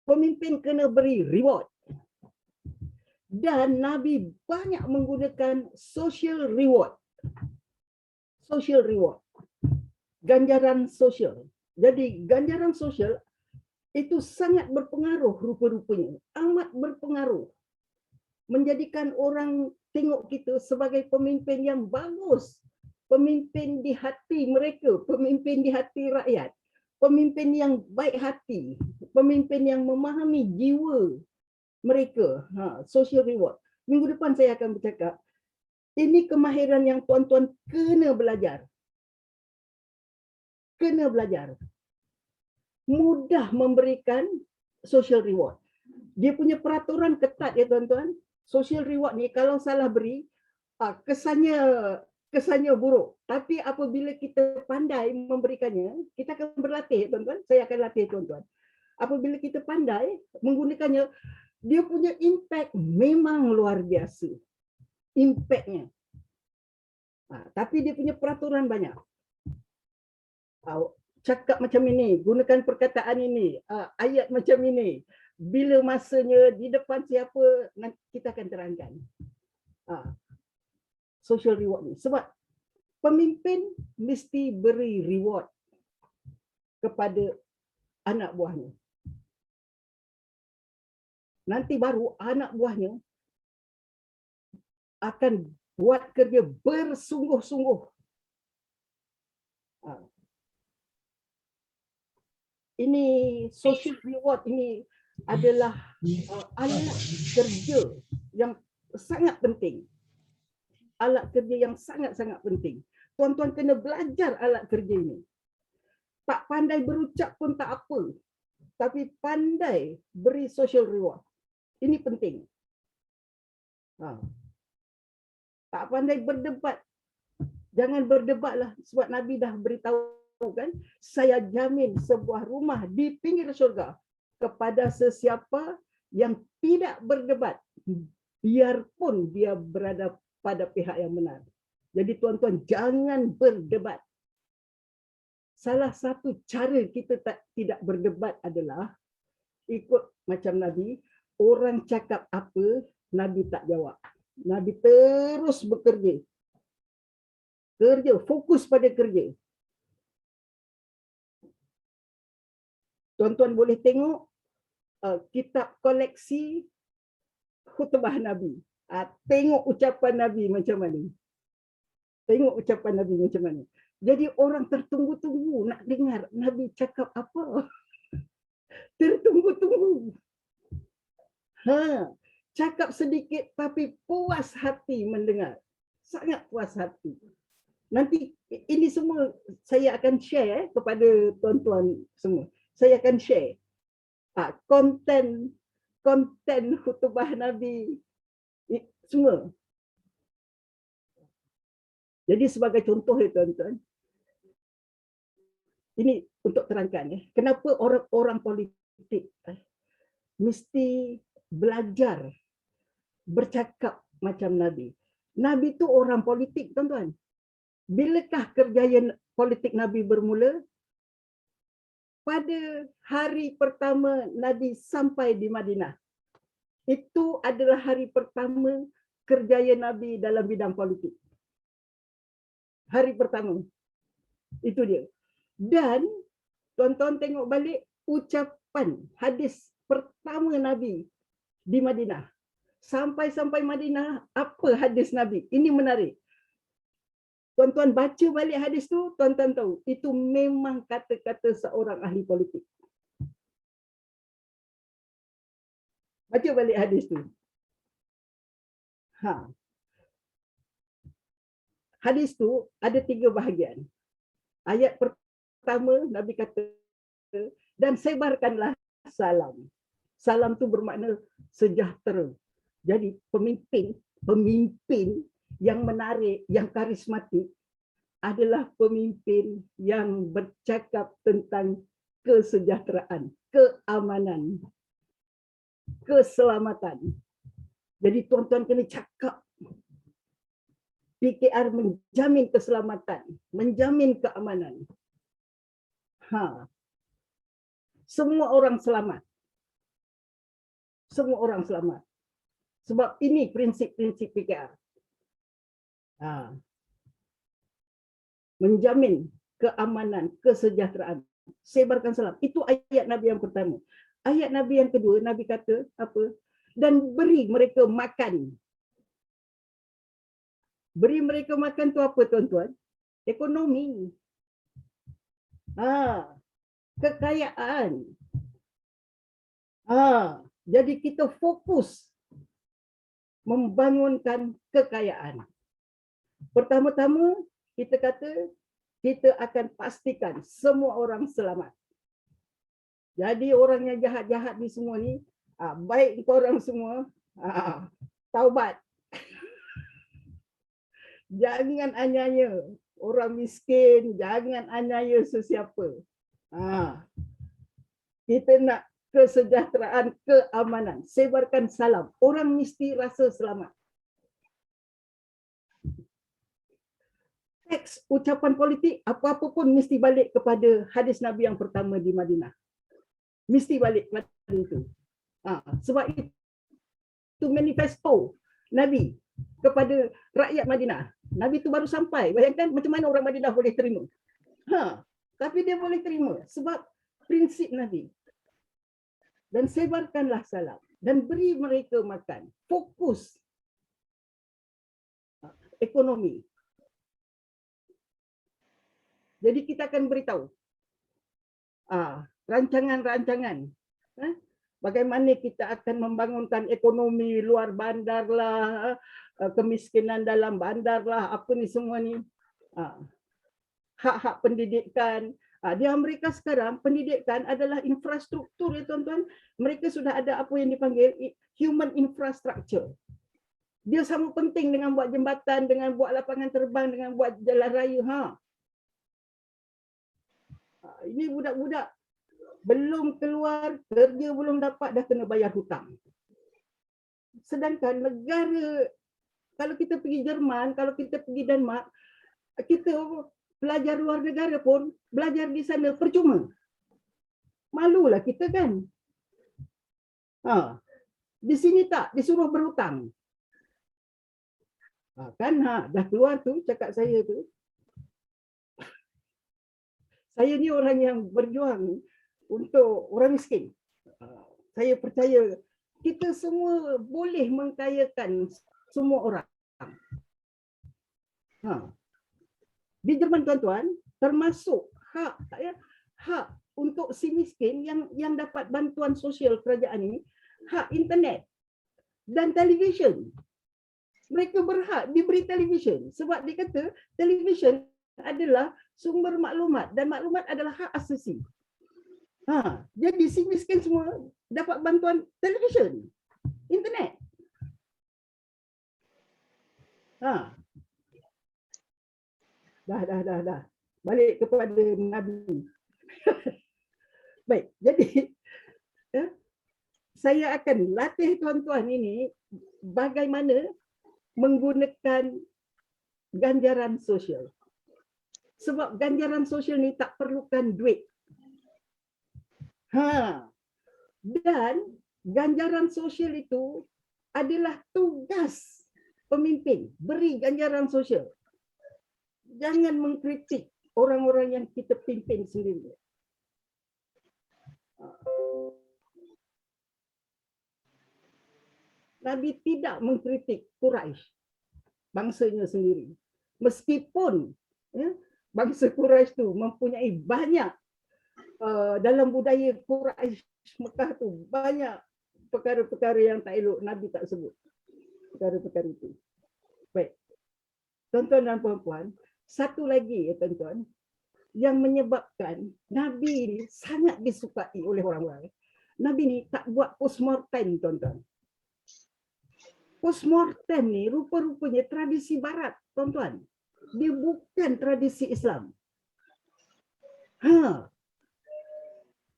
Pemimpin kena beri reward. Dan Nabi banyak menggunakan social reward. Social reward. Ganjaran sosial. Jadi ganjaran sosial itu sangat berpengaruh rupa-rupanya. Amat berpengaruh. Menjadikan orang tengok kita sebagai pemimpin yang bagus. Pemimpin di hati mereka. Pemimpin di hati rakyat. Pemimpin yang baik hati. Pemimpin yang memahami jiwa mereka. Social reward. Minggu depan saya akan bercakap. Ini kemahiran yang tuan-tuan kena belajar. Kena belajar. Mudah memberikan social reward. Dia punya peraturan ketat ya tuan-tuan. Social reward ni kalau salah beri, kesannya buruk. Tapi apabila kita pandai memberikannya, kita akan berlatih tuan-tuan. Saya akan latih tuan-tuan. Apabila kita pandai menggunakannya, dia punya impact memang luar biasa. Impactnya. Tapi dia punya peraturan banyak. Cakap macam ini, gunakan perkataan ini, ayat macam ini. Bila masanya, di depan siapa, nanti kita akan terangkan. Social reward ni. Sebab pemimpin mesti beri reward kepada anak buahnya. Nanti baru anak buahnya akan buat kerja bersungguh-sungguh. Ini social reward ini adalah alat kerja yang sangat penting. Alat kerja yang sangat-sangat penting. Tuan-tuan kena belajar alat kerja ini. Tak pandai berucap pun tak apa. Tapi pandai beri social reward. Ini penting. Tak pandai berdebat. Jangan berdebatlah. Sebab Nabi dah beritahu kan, saya jamin sebuah rumah di pinggir syurga kepada sesiapa yang tidak berdebat, biarpun dia berada pada pihak yang benar. Jadi tuan-tuan, jangan berdebat. Salah satu cara kita tidak berdebat adalah ikut macam Nabi, orang cakap apa, Nabi tak jawab. Nabi terus bekerja. Kerja, fokus pada kerja. Tuan-tuan boleh tengok kitab koleksi khutbah Nabi. Tengok ucapan Nabi macam mana. Tengok ucapan Nabi macam mana. Jadi orang tertunggu-tunggu nak dengar Nabi cakap apa. Tertunggu-tunggu. Cakap sedikit tapi puas hati mendengar. Sangat puas hati. Nanti ini semua saya akan share kepada tuan-tuan semua. Saya akan share konten khutbah Nabi semua. Jadi sebagai contoh ya tuan-tuan, ini untuk terangkan ya, kenapa orang-orang politik mesti belajar bercakap macam Nabi. Nabi tu orang politik tuan-tuan. Bilakah kerjaya politik Nabi bermula? Pada hari pertama Nabi sampai di Madinah. Itu adalah hari pertama kerjaya Nabi dalam bidang politik. Hari pertama. Itu dia. Dan tuan-tuan tengok balik ucapan hadis pertama Nabi di Madinah. Sampai Madinah, apa hadis Nabi? Ini menarik. Tuan-tuan baca balik hadis tu, tuan-tuan tahu itu memang kata-kata seorang ahli politik. Baca balik hadis tu. Hadis tu ada 3 bahagian. Ayat pertama Nabi kata, dan sebarkanlah salam. Salam tu bermakna sejahtera. Jadi pemimpin yang menarik, yang karismatik adalah pemimpin yang bercakap tentang kesejahteraan, keamanan, keselamatan. Jadi tuan-tuan kena cakap. PKR menjamin keselamatan, menjamin keamanan. Semua orang selamat. Semua orang selamat. Sebab ini prinsip-prinsip PKR. Menjamin keamanan, kesejahteraan, sebarkan salam. Itu ayat Nabi yang pertama. Ayat Nabi yang kedua, Nabi kata apa? Dan beri mereka makan. Beri mereka makan tu apa tuan-tuan? Ekonomi. Kekayaan. Jadi kita fokus membangunkan kekayaan. Pertama-tama kita kata kita akan pastikan semua orang selamat. Jadi orang yang jahat-jahat ni semua ni Baik korang semua, taubat. Jangan aniaya orang miskin, jangan aniaya sesiapa. Kita nak kesejahteraan, keamanan. Sebarkan salam. Orang mesti rasa selamat. Teks ucapan politik, apa-apa pun mesti balik kepada hadis Nabi yang pertama di Madinah. Mesti balik kepada itu. Sebab itu manifesto Nabi kepada rakyat Madinah. Nabi itu baru sampai. Bayangkan macam mana orang Madinah boleh terima. Tapi dia boleh terima sebab prinsip Nabi. Dan sebarkanlah salam dan beri mereka makan. Fokus ekonomi. Jadi kita akan beritahu rancangan-rancangan bagaimana kita akan membangunkan ekonomi luar bandar lah, kemiskinan dalam bandar lah, apa ni semua ni. Hak-hak pendidikan. Di Amerika sekarang, pendidikan adalah infrastruktur ya tuan-tuan. Mereka sudah ada apa yang dipanggil human infrastructure. Dia sama penting dengan buat jambatan, dengan buat lapangan terbang, dengan buat jalan raya. Ini budak-budak belum keluar, kerja belum dapat, dah kena bayar hutang. Sedangkan negara, kalau kita pergi Jerman, kalau kita pergi Denmark, kita belajar luar negara pun, belajar di sana percuma. Malulah kita kan. Di sini tak, disuruh berhutang. Dah keluar tu, cakap saya tu. Saya ni orang yang berjuang untuk orang miskin. Saya percaya kita semua boleh mengkayakan semua orang. Di Jerman tuan-tuan, termasuk hak untuk si miskin yang dapat bantuan sosial kerajaan ini, hak internet dan televisyen. Mereka berhak diberi televisyen sebab dia kata televisyen adalah sumber maklumat dan maklumat adalah hak asasi. Jadi si miskin semua dapat bantuan televisyen, internet. Dah. Balik kepada Nabi. Baik, jadi saya akan latih tuan-tuan ini bagaimana menggunakan ganjaran sosial. Sebab ganjaran sosial ni tak perlukan duit. Dan ganjaran sosial itu adalah tugas pemimpin, beri ganjaran sosial. Jangan mengkritik orang-orang yang kita pimpin sendiri. Nabi tidak mengkritik Quraisy, bangsanya sendiri. Meskipun bangsa Quraisy tu mempunyai banyak dalam budaya Quraisy Mekah tu banyak perkara-perkara yang tak elok, Nabi tak sebut perkara-perkara itu. Baik. Tuan-tuan dan puan-puan, satu lagi ya tuan-tuan, yang menyebabkan Nabi ni sangat disukai oleh orang-orang. Nabi ni tak buat postmortem tuan-tuan. Postmortem ni rupa-rupanya tradisi barat tuan-tuan. Dia bukan tradisi Islam.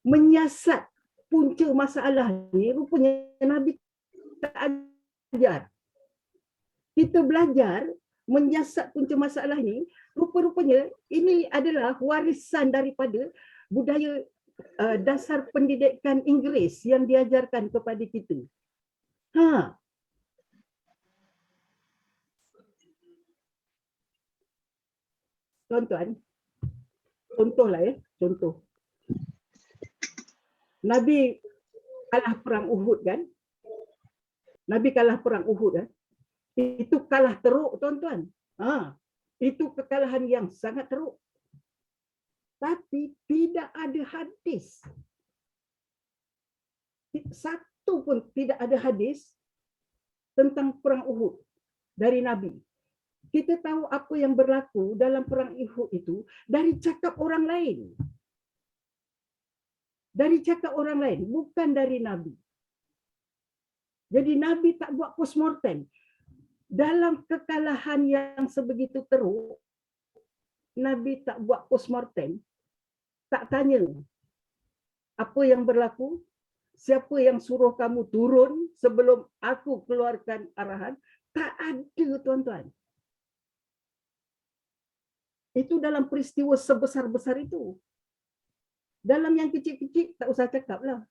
Menyiasat punca masalah ni rupanya Nabi tak ajar. Kita belajar menyiasat punca masalah ni, rupa-rupanya ini adalah warisan daripada budaya dasar pendidikan Inggeris yang diajarkan kepada kita. Tuan-tuan, contoh. Nabi kalah perang Uhud kan? Nabi kalah perang Uhud kan? Itu kalah teruk tuan-tuan. Itu kekalahan yang sangat teruk. Tapi tidak ada hadis. Satu pun tidak ada hadis tentang perang Uhud dari Nabi. Kita tahu apa yang berlaku dalam perang Uhud itu dari cakap orang lain. Dari cakap orang lain, bukan dari Nabi. Jadi Nabi tak buat postmortem. Dalam kekalahan yang sebegitu teruk, Nabi tak buat postmortem. Tak tanya apa yang berlaku, siapa yang suruh kamu turun sebelum aku keluarkan arahan. Tak ada, tuan-tuan. Itu dalam peristiwa sebesar-besar itu. Dalam yang kecil-kecil, tak usah cakap lah.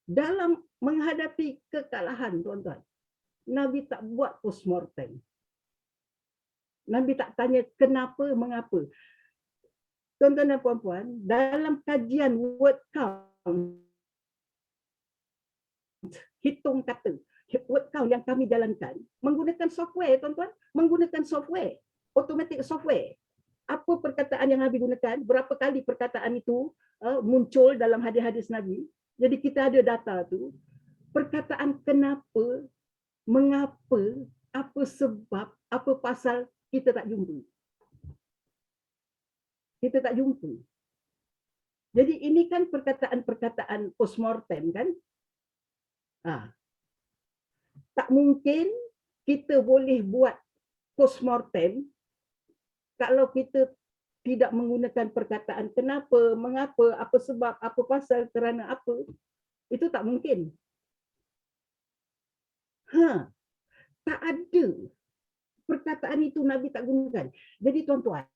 Dalam menghadapi kekalahan, tuan-tuan, Nabi tak buat postmortem. Nabi tak tanya kenapa, mengapa. Tuan-tuan dan puan-puan, dalam kajian word count, hitung kata, word count yang kami jalankan, menggunakan software, tuan-tuan, menggunakan software, automatic software. Apa perkataan yang Nabi gunakan, berapa kali perkataan itu muncul dalam hadis-hadis Nabi. Jadi kita ada data tu. Perkataan kenapa, mengapa, apa sebab, apa pasal, kita tak jumpa. Kita tak jumpa. Jadi ini kan perkataan-perkataan postmortem kan? Tak mungkin kita boleh buat postmortem kalau kita tidak menggunakan perkataan kenapa, mengapa, apa sebab, apa pasal, kerana apa. Itu tak mungkin. Tak ada. Perkataan itu Nabi tak gunakan. Jadi tuan-tuan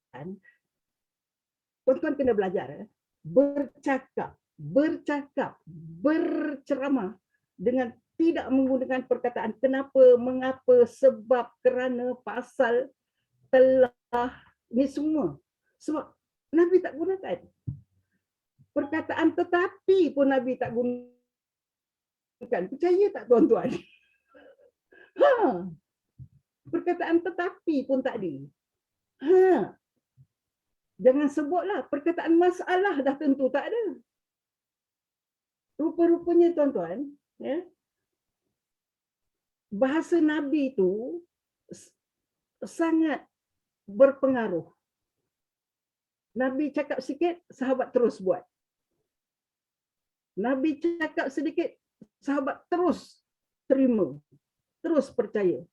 kena belajar bercakap, berceramah dengan tidak menggunakan perkataan kenapa, mengapa, sebab, kerana, pasal, telah, ini semua. Sebab Nabi tak gunakan. Perkataan tetapi pun Nabi tak gunakan. Percaya tak tuan-tuan? Perkataan tetapi pun tak ada. Jangan sebutlah perkataan masalah dah tentu tak ada. Rupa-rupanya tuan-tuan, ya, bahasa Nabi itu sangat berpengaruh. Nabi cakap sikit, sahabat terus buat. Nabi cakap sedikit, sahabat terus terima, terus percaya.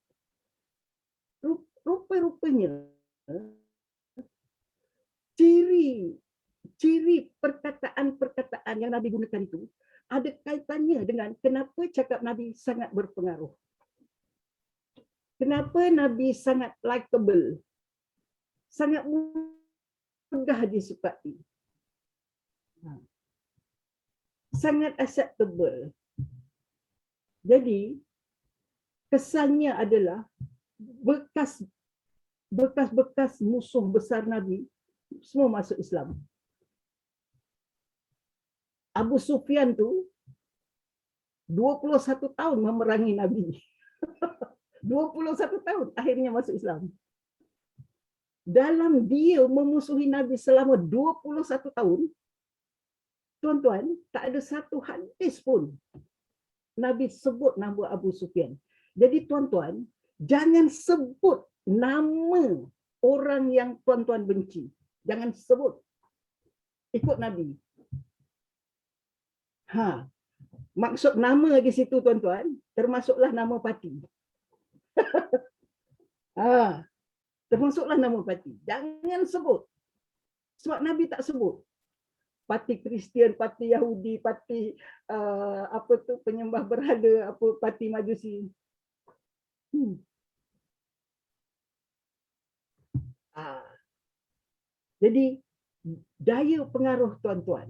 Rupa-rupanya ciri perkataan-perkataan yang Nabi gunakan itu ada kaitannya dengan kenapa cakap Nabi sangat berpengaruh. Kenapa Nabi sangat likable, sangat mudah disukai, sangat acceptable. Jadi kesannya adalah bekas musuh besar Nabi semua masuk Islam. Abu Sufyan tu 21 tahun memerangi Nabi. 21 tahun akhirnya masuk Islam. Dalam dia memusuhi Nabi selama 21 tahun, tuan-tuan, tak ada satu hadis pun Nabi sebut nama Abu Sufyan. Jadi tuan-tuan, jangan sebut nama orang yang tuan-tuan benci. Jangan sebut. Ikut Nabi. Maksud nama di situ tuan-tuan, termasuklah nama parti. Termasuklah nama parti. Jangan sebut. Sebab Nabi tak sebut. Parti Kristian, parti Yahudi, parti penyembah berhala, parti Majusi. Jadi daya pengaruh tuan-tuan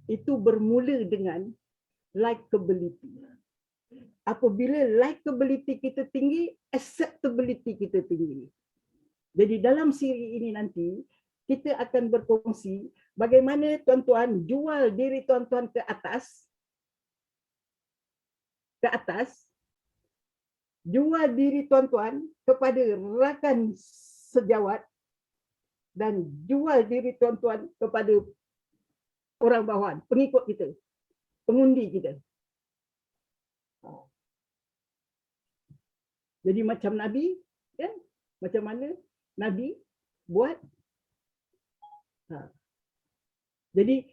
itu bermula dengan likability. Apabila likability kita tinggi, acceptability kita tinggi. Jadi dalam siri ini nanti kita akan berkongsi bagaimana tuan-tuan jual diri tuan-tuan ke atas, jual diri tuan-tuan kepada rakan sejawat, dan jual diri tuan-tuan kepada orang bawahan, pengikut kita, pengundi kita. Jadi macam Nabi, kan? Macam mana Nabi buat? Jadi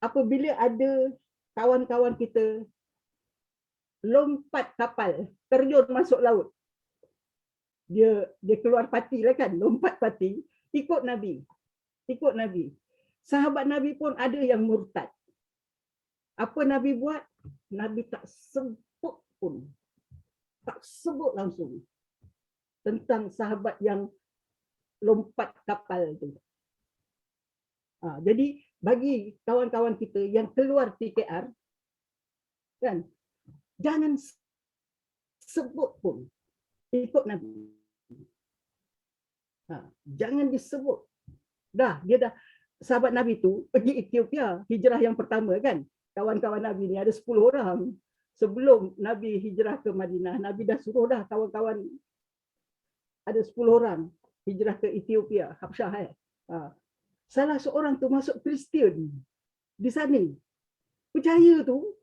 apabila ada kawan-kawan kita lompat kapal, terjun masuk laut, dia keluar parti lah kan, lompat parti, ikut Nabi. Sahabat Nabi pun ada yang murtad. Apa Nabi buat? Nabi tak sebut pun, tak sebut langsung tentang sahabat yang lompat kapal tu. Jadi bagi kawan-kawan kita yang keluar PKR, kan, jangan sebut pun ikut Nabi. Jangan disebut. Dia dah, sahabat Nabi tu pergi Ethiopia, hijrah yang pertama kan. Kawan-kawan Nabi ni ada 10 orang. Sebelum Nabi hijrah ke Madinah, Nabi dah suruh dah kawan-kawan, ada 10 orang hijrah ke Ethiopia, Habsyah. Salah seorang tu masuk Kristian di sana. Percaya tu,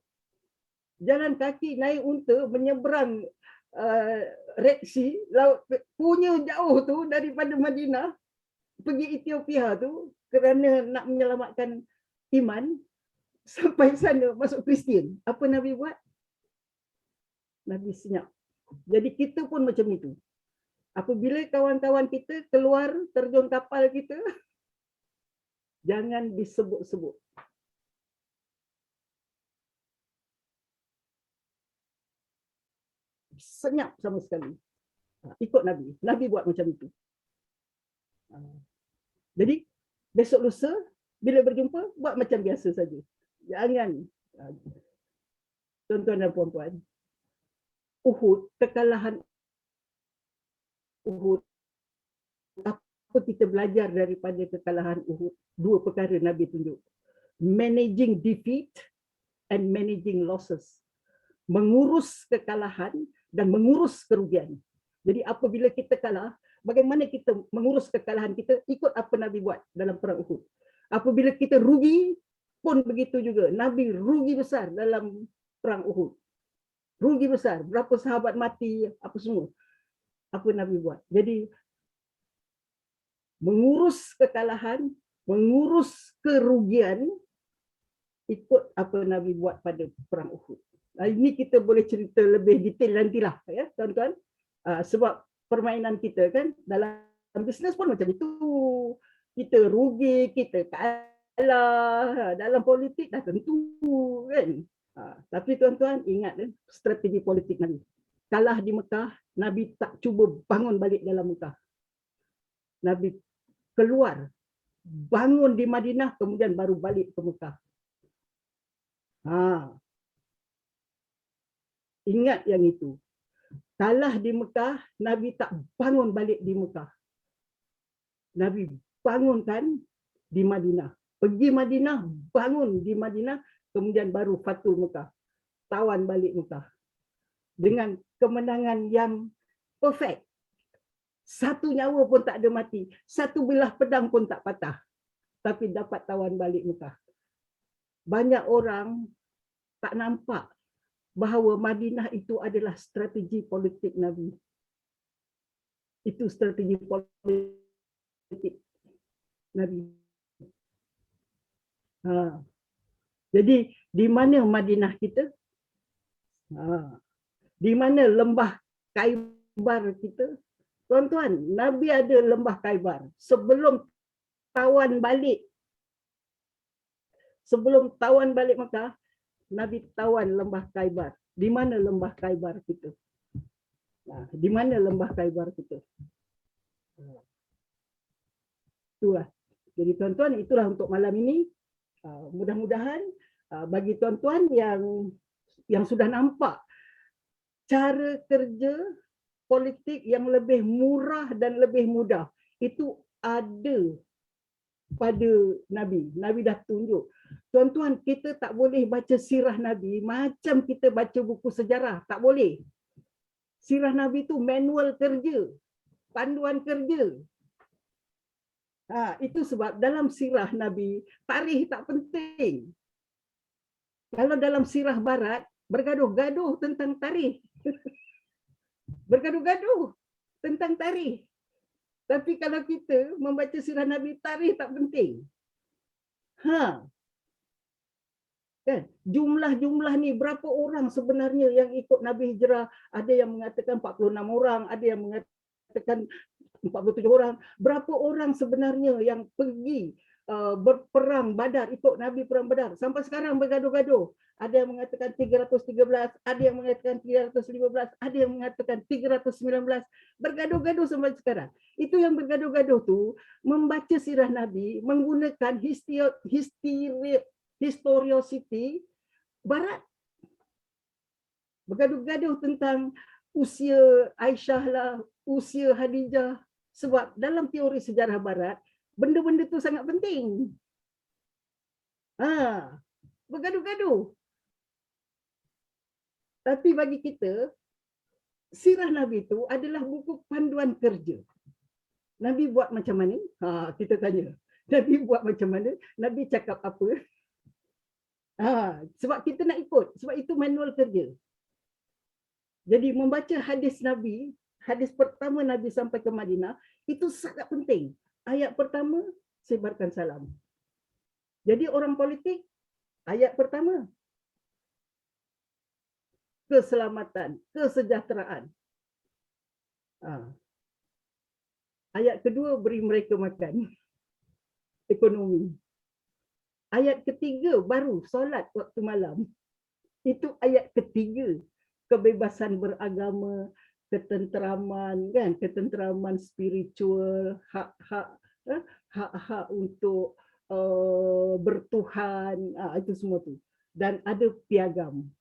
jalan kaki naik unta menyeberang Red Sea, laut punya jauh tu daripada Madinah pergi Ethiopia tu kerana nak menyelamatkan iman, sampai sana masuk Kristian. Apa Nabi buat? Nabi senyap. Jadi kita pun macam itu. Apabila kawan-kawan kita keluar terjun kapal kita, jangan disebut-sebut. Senyap sama sekali. Ikut Nabi. Nabi buat macam itu. Jadi besok lusa bila berjumpa buat macam biasa saja. Jangan. Tuan-tuan dan puan-puan, Uhud, kekalahan Uhud, apa kita belajar daripada kekalahan Uhud? 2 perkara Nabi tunjuk. Managing defeat and managing losses. Mengurus kekalahan dan mengurus kerugian. Jadi apabila kita kalah, bagaimana kita mengurus kekalahan kita? Ikut apa Nabi buat dalam perang Uhud. Apabila kita rugi pun begitu juga. Nabi rugi besar dalam perang Uhud. Rugi besar. Berapa sahabat mati, apa semua. Apa Nabi buat? Jadi mengurus kekalahan, mengurus kerugian, ikut apa Nabi buat pada perang Uhud. Ini kita boleh cerita lebih detail nantilah, ya tuan-tuan. Sebab permainan kita kan dalam bisnes pun macam itu. Kita rugi, kita kalah. Dalam politik dah tentu kan. Tapi tuan-tuan ingat strategi politik Nabi. Kalah di Mekah, Nabi tak cuba bangun balik dalam Mekah. Nabi keluar, bangun di Madinah, kemudian baru balik ke Mekah. Ingat yang itu. Kalah di Mekah, Nabi tak bangun balik di Mekah. Nabi bangunkan di Madinah. Pergi Madinah, bangun di Madinah, kemudian baru Fatul Mekah. Tawan balik Mekah. Dengan kemenangan yang perfect. Satu nyawa pun tak ada mati. Satu bilah pedang pun tak patah. Tapi dapat tawan balik Mekah. Banyak orang tak nampak bahawa Madinah itu adalah strategi politik Nabi. Itu strategi politik Nabi. Jadi di mana Madinah kita? Di mana lembah Khaybar kita? Tuan-tuan, Nabi ada lembah Khaybar. Sebelum tawan balik Mekah, Nabi tawan lembah Khaybar. Di mana lembah Khaybar kita? Di mana lembah Khaybar kita? Itulah. Jadi tuan-tuan, itulah untuk malam ini. Mudah-mudahan bagi tuan-tuan yang sudah nampak cara kerja politik yang lebih murah dan lebih mudah, itu ada pada Nabi. Nabi dah tunjuk. Tuan-tuan, kita tak boleh baca sirah Nabi macam kita baca buku sejarah. Tak boleh. Sirah Nabi tu manual kerja, panduan kerja. Itu sebab dalam sirah Nabi, tarikh tak penting. Kalau dalam sirah Barat, bergaduh-gaduh tentang tarikh. Bergaduh-gaduh tentang tarikh. Tapi kalau kita membaca sirah Nabi, tarikh tak penting. Kan? Jumlah-jumlah ni berapa orang sebenarnya yang ikut Nabi hijrah? Ada yang mengatakan 46 orang, ada yang mengatakan 47 orang. Berapa orang sebenarnya yang pergi berperang Badar, ikut Nabi perang Badar? Sampai sekarang bergaduh-gaduh. Ada yang mengatakan 313, ada yang mengatakan 315, ada yang mengatakan 319. Bergaduh-gaduh sampai sekarang. Itu yang bergaduh-gaduh tu membaca sirah Nabi menggunakan historiosity Barat. Bergaduh-gaduh tentang usia Aisyah lah, usia Khadijah. Sebab dalam teori sejarah Barat, benda-benda tu sangat penting. Bergaduh-gaduh. Tapi bagi kita, sirah Nabi itu adalah buku panduan kerja. Nabi buat macam mana? Kita tanya. Nabi buat macam mana? Nabi cakap apa? Sebab kita nak ikut. Sebab itu manual kerja. Jadi membaca hadis Nabi, hadis pertama Nabi sampai ke Madinah, itu sangat penting. Ayat pertama, sebarkan salam. Jadi orang politik, ayat pertama, keselamatan, kesejahteraan. Ayat kedua, beri mereka makan. Ekonomi. Ayat ketiga, baru solat waktu malam. Itu ayat ketiga. Kebebasan beragama, ketenteraman, kan? Ketenteraman spiritual, hak-hak untuk bertuhan, itu semua tu. Dan ada piagam.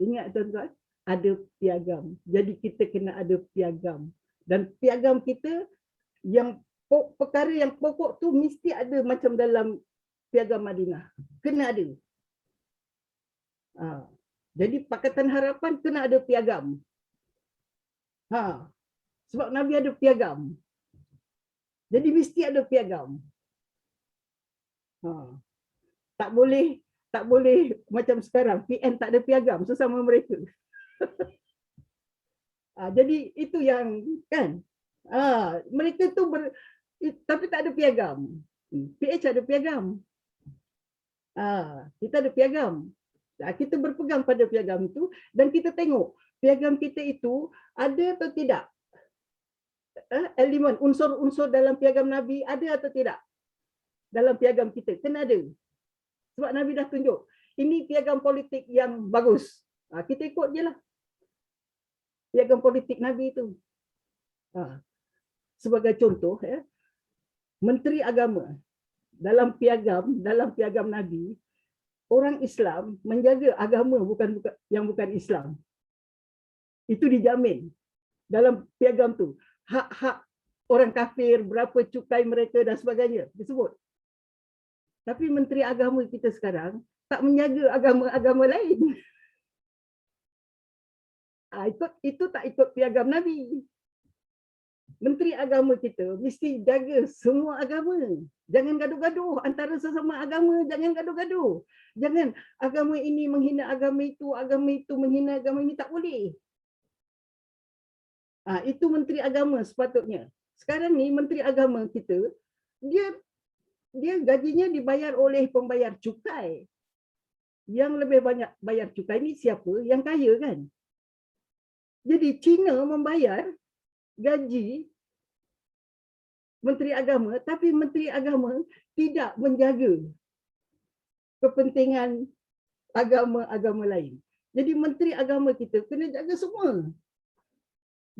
Ingat tuan-tuan, ada piagam. Jadi kita kena ada piagam. Dan piagam kita yang perkara yang pokok tu mesti ada macam dalam piagam Madinah. Kena ada. Jadi Pakatan Harapan kena ada piagam. Sebab Nabi ada piagam. Jadi mesti ada piagam. Tak boleh macam sekarang PN tak ada piagam sesama mereka. Jadi itu yang kan. Mereka tu tapi tak ada piagam. PH ada piagam. Kita ada piagam. Kita berpegang pada piagam itu dan kita tengok piagam kita itu ada atau tidak. Elemen, unsur-unsur dalam piagam Nabi ada atau tidak. Dalam piagam kita, kena ada. Sebab Nabi dah tunjuk, ini piagam politik yang bagus. Kita ikut je lah. Piagam politik Nabi itu. Sebagai contoh, Menteri Agama dalam piagam Nabi, orang Islam menjaga agama yang bukan Islam. Itu dijamin dalam piagam tu. Hak-hak orang kafir, berapa cukai mereka dan sebagainya disebut. Tapi Menteri Agama kita sekarang tak menjaga agama-agama lain. Itu tak ikut piagam Nabi. Menteri Agama kita mesti jaga semua agama. Jangan gaduh-gaduh antara sesama agama, jangan gaduh-gaduh. Jangan agama ini menghina agama itu menghina agama ini, tak boleh. Itu Menteri Agama sepatutnya. Sekarang ni Menteri Agama kita, dia gajinya dibayar oleh pembayar cukai. Yang lebih banyak bayar cukai ni siapa? Yang kaya kan? Jadi China membayar gaji Menteri Agama, tapi Menteri Agama tidak menjaga kepentingan agama-agama lain. Jadi Menteri Agama kita kena jaga semua.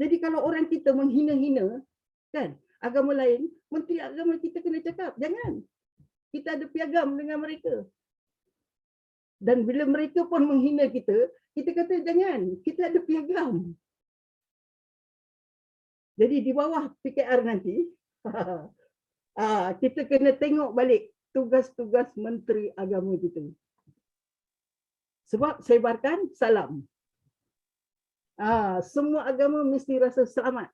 Jadi kalau orang kita menghina-hina kan agama lain, Menteri Agama kita kena cakap, jangan. Kita ada piagam dengan mereka. Dan bila mereka pun menghina kita, kita kata jangan, kita ada piagam. Jadi di bawah PKR nanti, kita kena tengok balik tugas-tugas Menteri Agama kita. Sebab sebarkan salam. Semua agama mesti rasa selamat.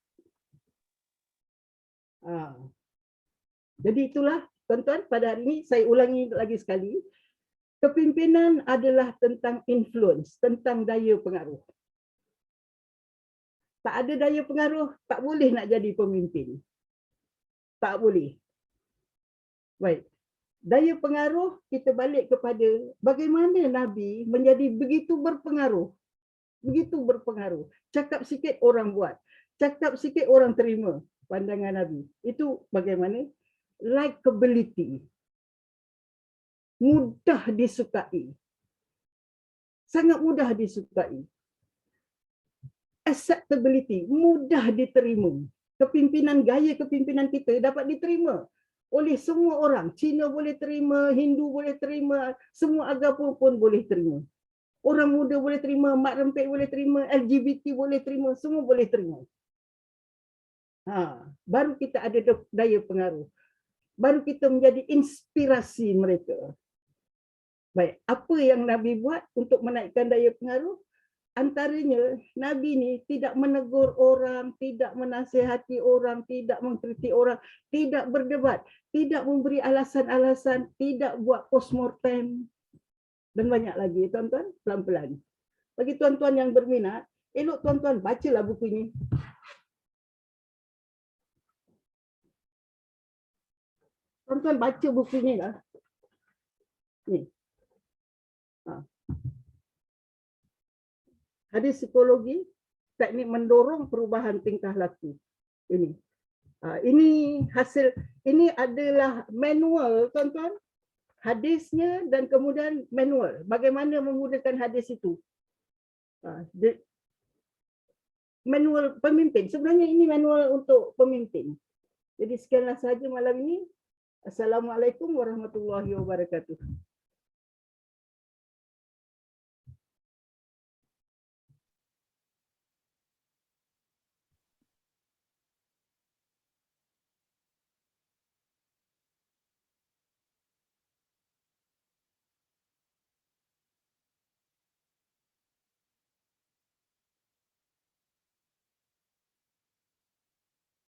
Jadi itulah tuan-tuan, pada hari ini saya ulangi lagi sekali. Kepimpinan adalah tentang influence, tentang daya pengaruh. Tak ada daya pengaruh, tak boleh nak jadi pemimpin. Tak boleh. Baik. Daya pengaruh, kita balik kepada bagaimana Nabi menjadi begitu berpengaruh. Begitu berpengaruh. Cakap sikit orang buat. Cakap sikit orang terima pandangan Nabi. Itu bagaimana? Likability. Mudah disukai. Sangat mudah disukai. Acceptability. Mudah diterima. Kepimpinan, gaya kepimpinan kita dapat diterima oleh semua orang. Cina boleh terima, Hindu boleh terima, semua agama pun boleh terima. Orang muda boleh terima, mak rempit boleh terima, LGBT boleh terima, semua boleh terima. Baru kita ada daya pengaruh. Baru kita menjadi inspirasi mereka. Baik, apa yang Nabi buat untuk menaikkan daya pengaruh? Antaranya, Nabi ni tidak menegur orang, tidak menasihati orang, tidak mengkritik orang, tidak berdebat, tidak memberi alasan-alasan, tidak buat postmortem, dan banyak lagi, tuan-tuan, pelan-pelan. Bagi tuan-tuan yang berminat, elok tuan-tuan bacalah buku ini. Tuan-tuan baca buku ini lah. Ni. Hadis psikologi, teknik mendorong perubahan tingkah laku. Ini hasil, ini adalah manual, tuan-tuan. Hadisnya dan kemudian manual. Bagaimana menggunakan hadis itu. Manual pemimpin. Sebenarnya ini manual untuk pemimpin. Jadi sekianlah sahaja malam ini. Assalamualaikum warahmatullahi wabarakatuh.